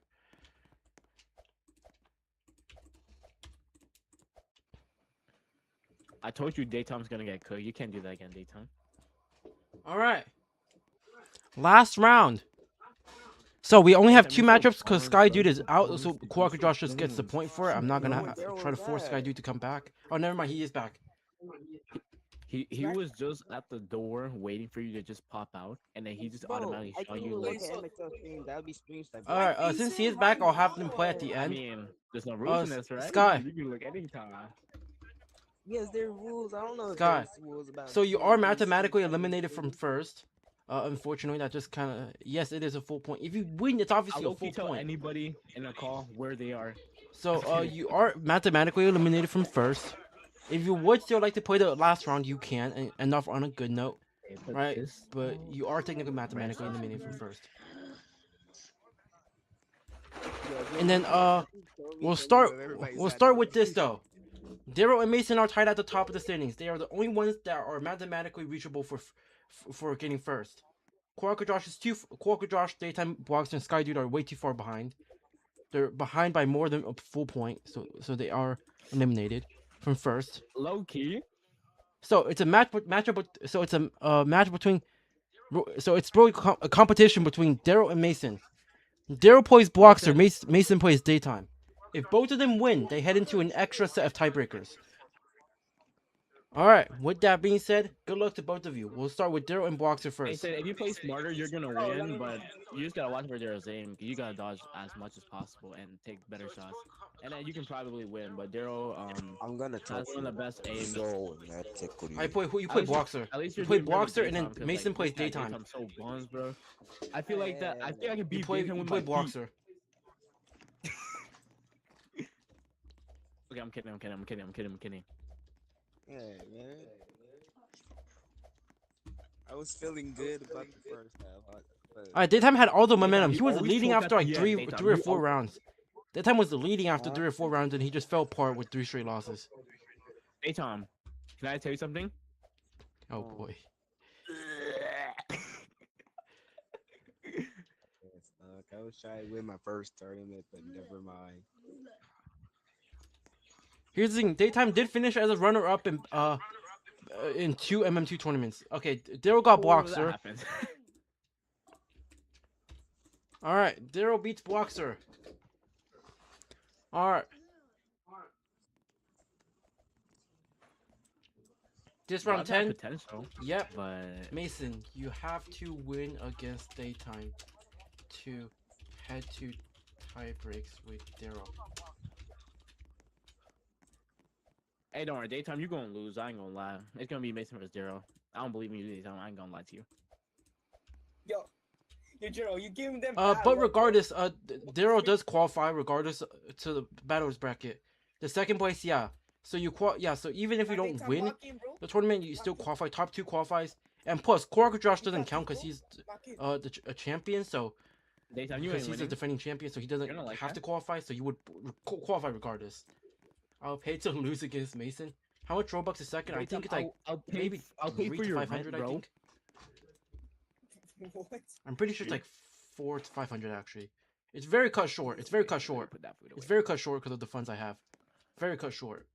I told you daytime's gonna get cooked. You can't do that again, daytime. All right. Last round. So we only have Daytime, two you're so matchups because bronze, Sky bro. Dude You're is so out, bronze, so dude. You're Kuwaka so Josh just gets the bronze. point for it. I'm not gonna No, Daryl try to was force Sky bad. Dude to come back. Oh, never mind. He is back. He was just at the door waiting for you to just pop out, and then he just Bro, automatically I saw can you look like. at MXL stream. That would be stream sniper. All right. Why Since you he is say back, I'll right have them play at the now? I end. mean, there's no rules in this, right? Sky. You can look anytime. Yes, there are rules. I don't know if Sky. there's rules about. So you stream are being mathematically stream eliminated from first. Unfortunately, that just kind of yes, it is a full point. If you win, it's obviously I'll a full tell point. anybody in a call where they are. So you are mathematically eliminated from first. If you would still like to play the last round, you can, and end off on a good note, Okay, put right? this But on. you are technically mathematically Right. eliminated from first. Yeah, And then we'll start with this though. Daryl and Mason are tied at the top of the standings. They are the only ones that are mathematically reachable for getting first. Kuwaka Josh, Daytime Blocks, and Sky Dude are way too far behind. They're behind by more than a full point, so they are eliminated from first. Low key. So it's a matchup. So it's a match between. So it's really a competition between Daryl and Mason. Daryl plays Blockster. Mason plays Daytime. If both of them win, they head into an extra set of tiebreakers. All right. With that being said, good luck to both of you. We'll start with Daryl and Blockster They first. said if you play smarter, you're gonna win, but you just gotta watch where Daryl's aim. You gotta dodge as much as possible and take better shots, and then you can probably win. But Daryl, I'm gonna has touch one of the best aims. so dramatically. You play Blockster. At least You you're play doing better with Blockster, and then daytime, 'cause, Mason like, plays this guy Daytime. Daytime's so buns, bro. I feel like that. I think I can beat You play Daytime with play my feet. Blockster. Okay, I'm kidding. Yeah, man. I was feeling good about the first half. All right, Daytime had all the momentum. you He was always leading choke after at like the three end, Daytime. or You four al- rounds. Daytime was leading after 3 or 4 rounds, and he just fell apart with 3 straight losses. Daytime, can I tell you something? Oh boy. I was trying to win my first tournament, but never mind. Here's the thing: Daytime did finish as a runner-up in 2 MM2 tournaments. Okay, Daryl got Well, that Blockster. happens. All right, Daryl beats Blockster. All right. This round Blood had 10. potential, Yep. but Mason, you have to win against Daytime to head to tie breaks with Daryl. hey, don't worry, Daytime, you gonna lose. I ain't gonna lie. It's gonna be Mason versus Daryl. I don't believe in you, Daytime. I ain't gonna lie to you. Yo, Jiro, you giving them. But regardless, Daryl does qualify regardless to the battles bracket. The second place, yeah. So so even if you don't win the tournament, you still qualify. Top 2 qualifies, and plus, Kuwaka Josh doesn't count because he's a champion. So Daytime, you because ain't he's a winning. defending champion, so he doesn't You're not like have that. to qualify. So you would qualify regardless. I'll pay to lose against Mason. How much Robux is second? I think it's like I'll pay, maybe I'll pay 3 for to your 500. rent, I bro. think. What? I'm pretty sure it's like 4 to 500 actually. It's very cut short. It's very cut short. Put that food It's away. very cut short because of the funds I have. Very cut short.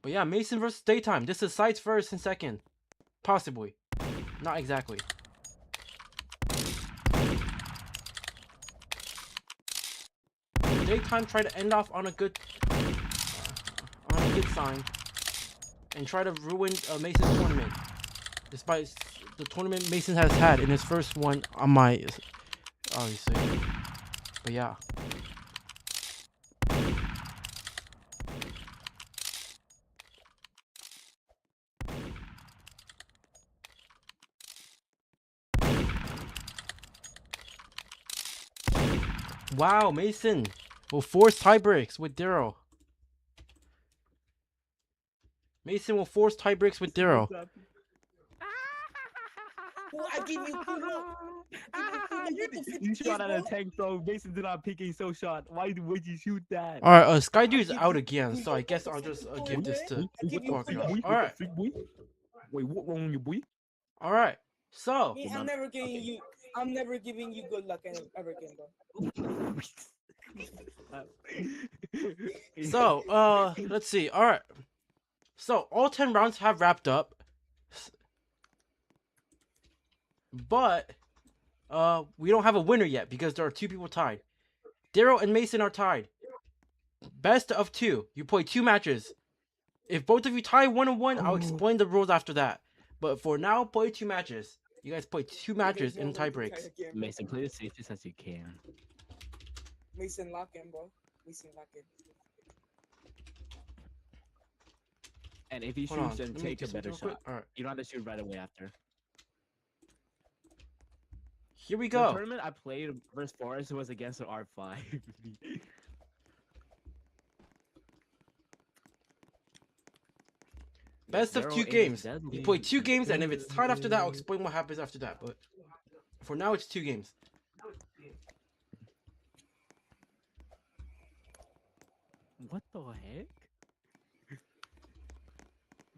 But yeah, Mason versus Daytime. This is sides first and second. Possibly. Not exactly. Daytime try to end off on a good sign and try to ruin Mason's tournament. Despite the tournament Mason has had in his first one on my obviously. But yeah. Wow, Mason will force tie breaks with Daryl. Mason will force tie breaks with Daryl. Oh, I give you good luck. You shot at a tank, bro. Mason did not pick a so shot. Why would you shoot that? All right, Sky Dude's out again, so I guess I'll just give this to Kuwaka Josh. All right, Wait, what wrong with you, boy? all right. So Me, I'm never giving you. I'm never giving you good luck ever again, bro. let's see. All right. So all 10 rounds have wrapped up, but we don't have a winner yet because there are 2 people tied. Daryl and Mason are tied. Best of 2. You play 2 matches. If both of you tie 1-1, I'll explain the rules after that. But for now, play 2 matches. You guys play 2 matches There's no in way tie to tie breaks. the game, bro. Mason, play the safest as you can. Mason lock in, bro. Mason lock in. And if he Hold on, shoots, then let me take do a better something real shot. quick. All right, You don't have to shoot right away after. here we The go. tournament I played versus Forest was against an R5. Best of Daryl 2 is games. You deadly. play 2 games, and if it's tied after that, I'll explain what happens after that. But for now, it's 2 games. What the heck?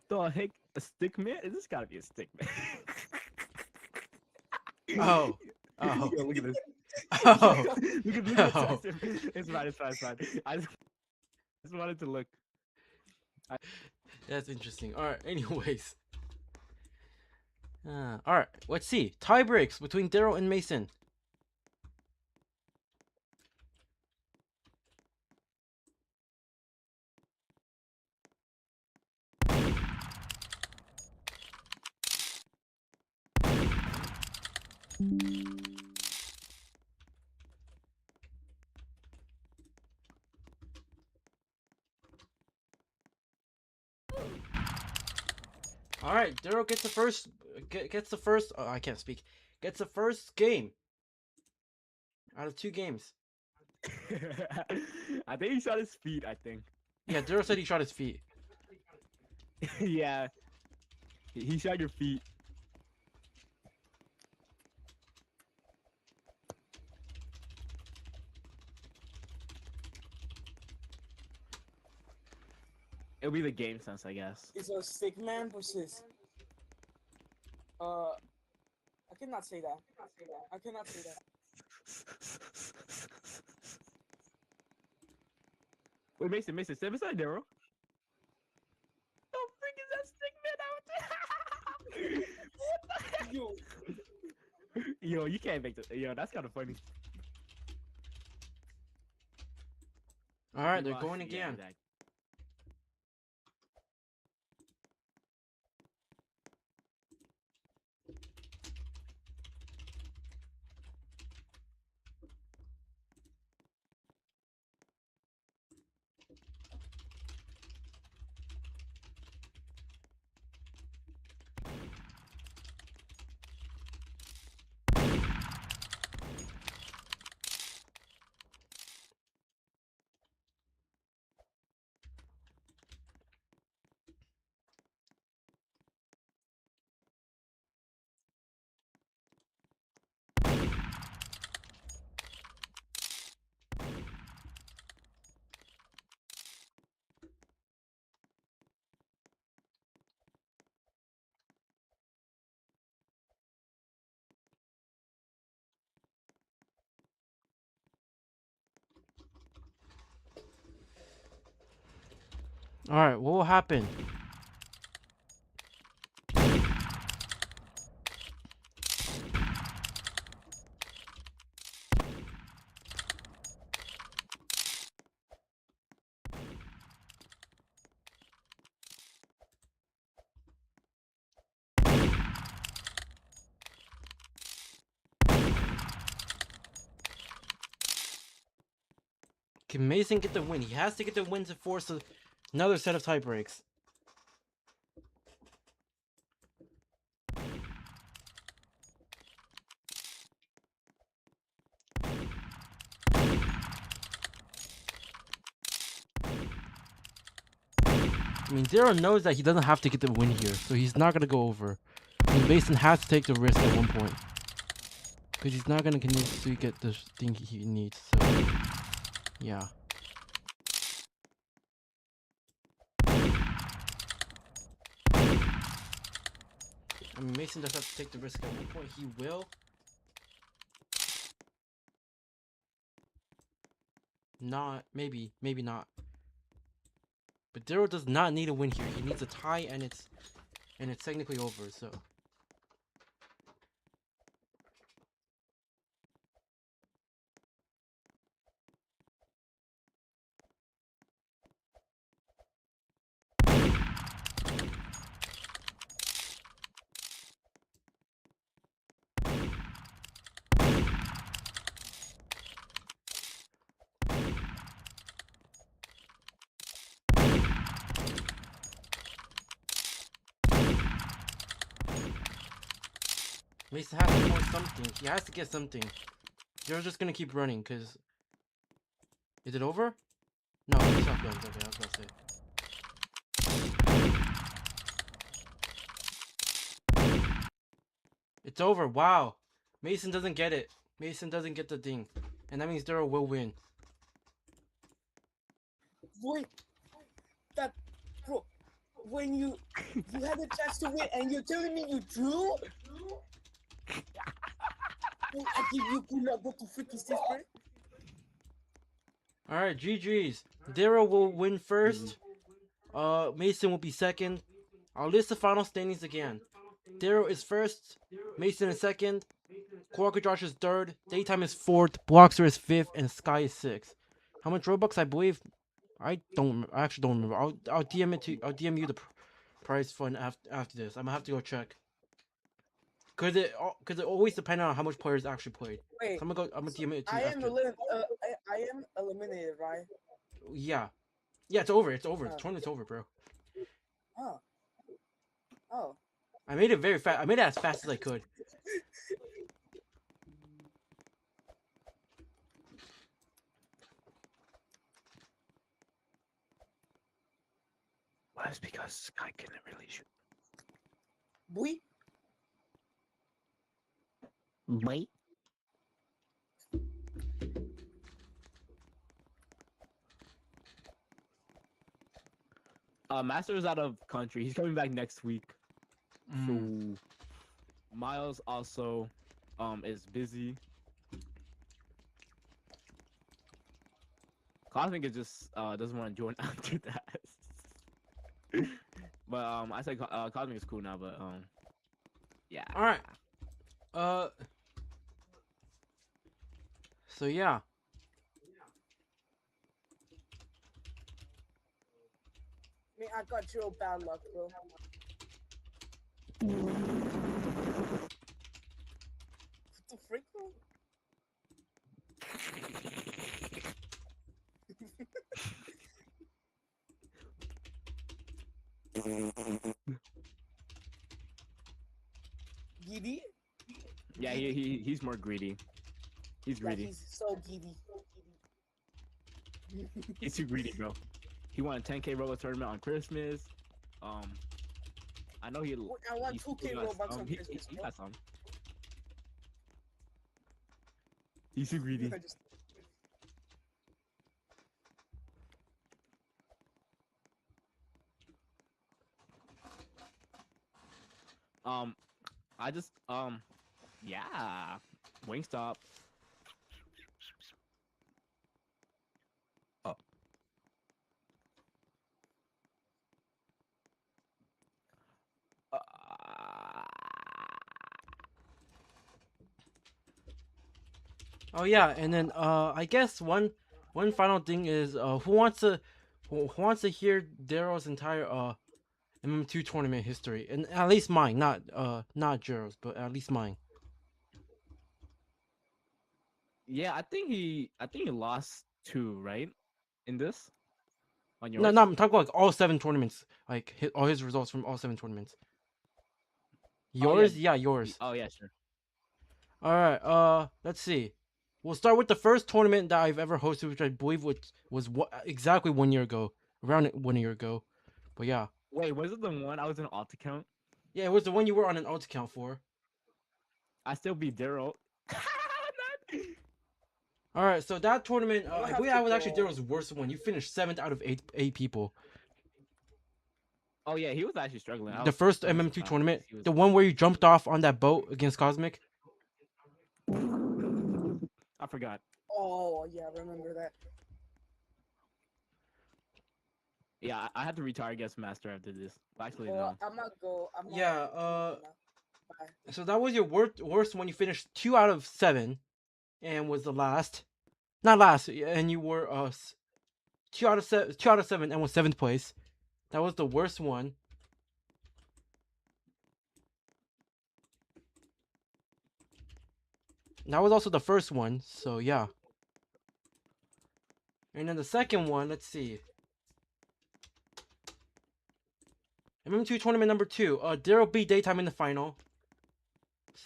The heck? A stick man? This gotta be a stick man. Oh. Oh. Yo, look at this. Oh. Look at this. Oh. It's fine. I just wanted to look. That's interesting. All right. Anyways. All right. Let's see. Tie breaks between Daryl and Mason. All right. Daryl gets the first. Gets the first. Oh, I can't speak. Gets the first game out of 2 games. I think he shot his feet. I think. Yeah. Daryl said he shot his feet. Yeah. He shot your feet. It'll be the game sense, I guess. It's a stick man versus. I cannot say that. I cannot say that. Wait, Mason, step beside Daryl. Oh, freak is that stick man out there? What the heck? Yo, Yo, you can't make that. Yo, that's kind of funny. All right. You They're lost. going Yeah, again. exactly. All right. What will happen? Can Mason get the win? He has to get the win to force another set of tie breaks. I mean, Daryl knows that he doesn't have to get the win here, so he's not gonna go over. I mean, Mason has to take the risk at one point, because he's not gonna continue to get the thing he needs. So, yeah. I mean, Mason does have to take the risk at one point. He will. Not, maybe not. But Daryl does not need a win here. He needs a tie, and it's technically over. So. Mason has to force something. He has to get something. Daryl's just gonna keep running, cause. Is it over? No, it's not done. Okay, I was gonna say. It's over. Wow. Mason doesn't get it. Mason doesn't get the thing, and that means Daryl will win. Wait, that bro, when you had a chance to win and you're telling me you drew? I give you could not go to freaking stage, bro. All right, GG's. Daryl will win first. Mason will be second. I'll list the final standings again. Daryl is first. Mason is second. Quarker Josh is third. Daytime is fourth. Bloxer is fifth, and Sky is sixth. How much Robux? I believe. I actually don't remember. I'll DM it to. I'll DM you the prize fund after this. I'm gonna have to go check. Cause it always depends on how much players actually played. Wait, So I'm gonna DM it to I you am after. I am eliminated, right? Yeah, it's over. It's over. The tournament's over, bro. Oh. Oh. I made it very fast. I made it as fast as I could. Well, that's because Sky couldn't really shoot. Boy. Wait. Master's out of country. He's coming back next week. So Miles also is busy. Cosmic is just doesn't want to join after that. But I said Cosmic is cool now, but yeah. All right. So yeah. I mean, I got real bad luck, bro. What the freak, bro? Giddy? Yeah, he's more greedy. He's Yeah, greedy. he's so giddy. He's too greedy, bro. He won a 10K Robux tournament on Christmas. I know he. I want he 2K got Robux some. on He Christmas, bro. got some. He's too greedy. I just yeah, Wingstop. Oh. Oh yeah, and then I guess one final thing is who wants to hear Daryl's entire MM2 tournament history, and at least mine, not Gerald's, but at least mine. Yeah, I think he lost 2, right? In this? On yours? No, I'm talking about like all 7 tournaments, like all his results from all 7 tournaments. Yours, yeah, yours. Oh yeah, sure. All right, let's see. We'll start with the first tournament that I've ever hosted, which I believe was exactly 1 year ago, around 1 year ago. But yeah. Wait, was it the one I was in alt account? Yeah, it was the one you were on an alt account for. I still beat Daryl. All right, so that tournament, We'll I have believe to that was actually go- Daryl's worst one. You finished 7th out of 8 people. Oh yeah, he was actually struggling. I The was first really MM2 surprised. tournament, He was- the one where you jumped off on that boat against Cosmic. I forgot. Oh, yeah, I remember that. Yeah, I had to retire guest master after this. Actually, Well, no. I'm not go. I'm not. Yeah. Bye. So that was your worst one. You finished 2 out of 7, and was the last. Not last, and you were 2 out of 7, 2 out of 7, and was 7th place. That was the worst one. That was also the first one. So yeah. And then the second one, let's see. MM2 tournament number 2. Daryl beat Daytime in the final.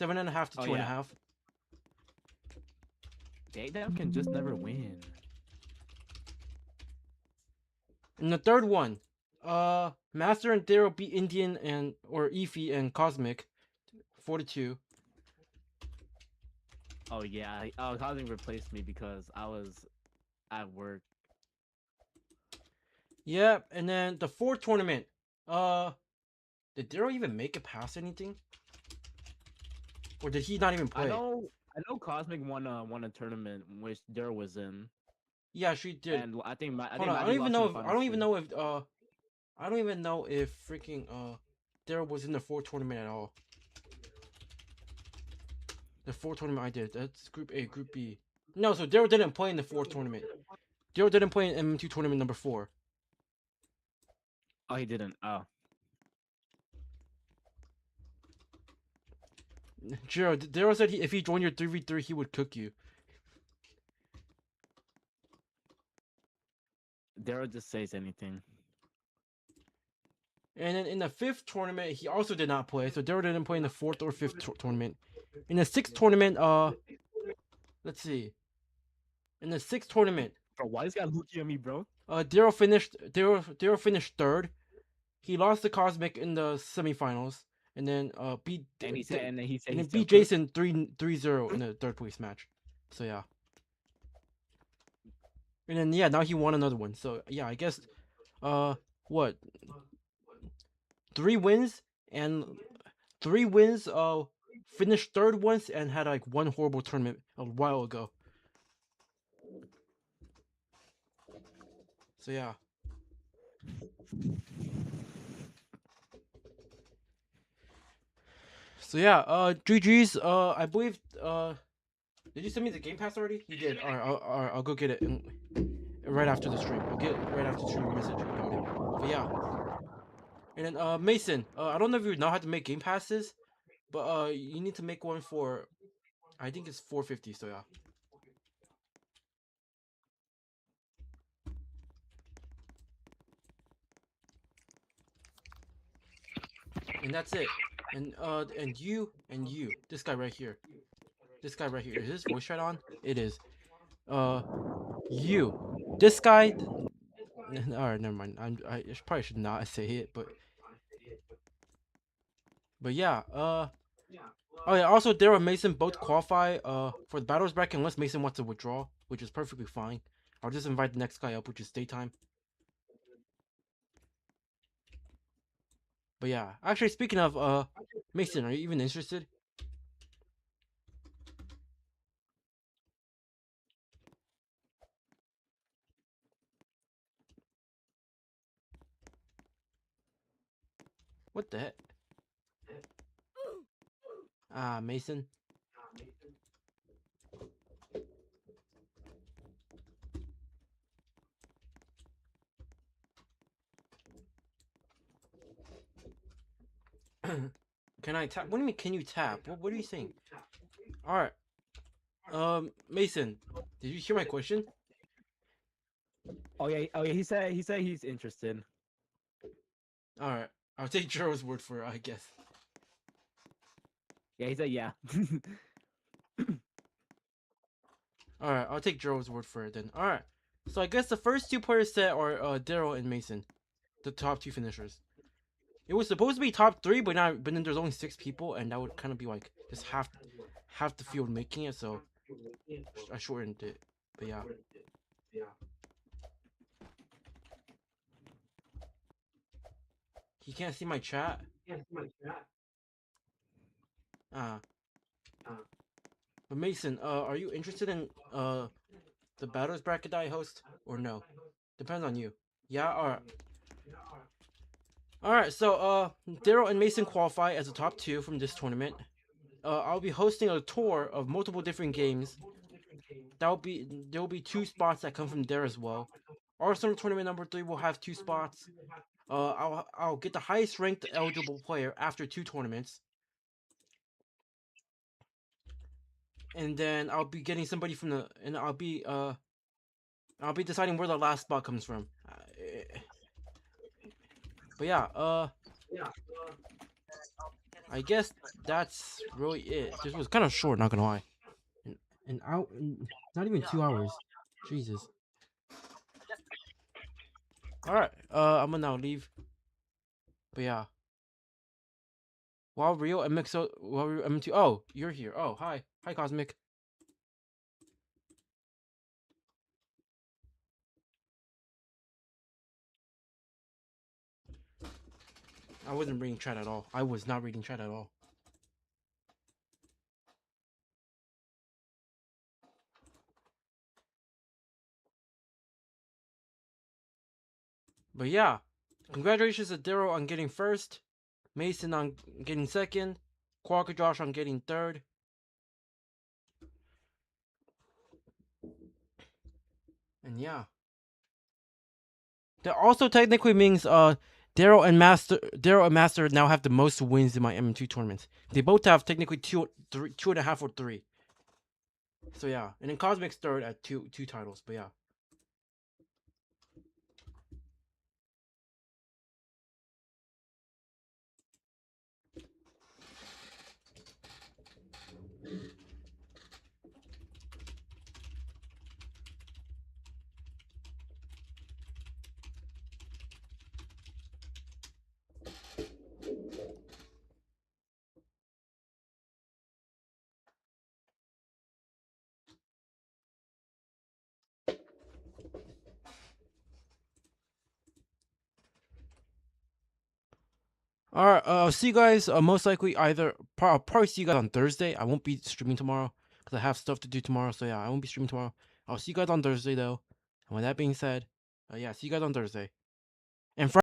7.5 to Oh, 2.5. Daytime can just never win. And the third one, Master and Daryl beat Indian or Efi and Cosmic, 4 to 2. Oh yeah, Cosmic replaced me because I was at work. Yeah, and then the fourth tournament, did Daryl even make it past anything, or did he not even play? I know Cosmic won a tournament which Daryl was in. Yeah, she did. And I think Hold on, I don't even know if freaking Daryl was in the fourth tournament at all. The fourth tournament I did. That's Group A, Group B. No, so Daryl didn't play in the fourth tournament. Daryl didn't play in MM2 tournament number 4. Oh, he didn't. Oh. Daryl said if he joined your 3v3, he would cook you. Daryl just says anything. And then in the fifth tournament, he also did not play. So Daryl didn't play in the fourth or fifth tournament. In the sixth tournament, let's see. In the sixth tournament, Bro, why this guy looking at me, bro? Daryl finished third. He lost to Cosmic in the semifinals, and then beat And he said and he then still beat Jason 3-0 in the third place match. So yeah. And then yeah, now he won another one. So yeah, I guess what? 3 wins and 3 wins finished third once and had like one horrible tournament a while ago. So yeah. So yeah, GG's. I believe. Did you send me the Game Pass already? You did. Alright, I'll go get it right after the stream. I'll get it right after the stream message about it. But yeah. And then Mason. I don't know if you know how to make Game Passes, but you need to make one for. I think it's 450. So yeah. And that's it. And you, this guy right here. This guy right here. Is his voice chat on? It is. You. This guy. Alright, never mind. I probably should not say it, but yeah. Oh yeah. Also, Daryl and Mason both qualify for the battles bracket unless Mason wants to withdraw, which is perfectly fine. I'll just invite the next guy up, which is Daytime. But yeah, actually, speaking of Mason, are you even interested? What the heck? Ah, Mason. Can I tap? What do you mean? Can you tap? What are you saying? All right. Mason, did you hear my question? Oh yeah. He said he's interested. All right. I'll take Jero's word for it, I guess. Yeah, he said yeah. All right. I'll take Jero's word for it then. All right. So I guess the first 2 players set are Daryl and Mason, the top 2 finishers. It was supposed to be top 3, but then there's only 6 people, and that would kind of be like just half the field making it. So I shortened it. But yeah. He can't see my chat. But Mason, are you interested in the battles bracket that I host or no? Depends on you. Yeah, or All right, so Daryl and Mason qualify as the top 2 from this tournament. I'll be hosting a tour of multiple different games. There'll be 2 spots that come from there as well. Arsenal tournament number 3 will have 2 spots. I'll get the highest ranked eligible player after 2 tournaments, and then I'll be getting somebody from the and I'll be deciding where the last spot comes from. But yeah, I guess that's really it. This was kind of short, not gonna lie. An hour, not even 2 hours. Jesus. All right, I'm gonna now leave. But yeah. While Rio MXO, while Rio M2, oh, you're here. Oh, hi, Cosmic. I wasn't reading chat at all. I was not reading chat at all. But yeah, congratulations to Daryl on getting first, Mason on getting second, Quark Josh on getting third. And yeah. That also technically means Daryl and Master now have the most wins in my MM2 tournaments. They both have technically 2.5 or 3. So yeah, and then Cosmic's third at two titles. But yeah. All right, I'll see you guys. Most likely I'll probably see you guys on Thursday. I won't be streaming tomorrow because I have stuff to do tomorrow. So yeah, I won't be streaming tomorrow. I'll see you guys on Thursday though. And with that being said, yeah, see you guys on Thursday. And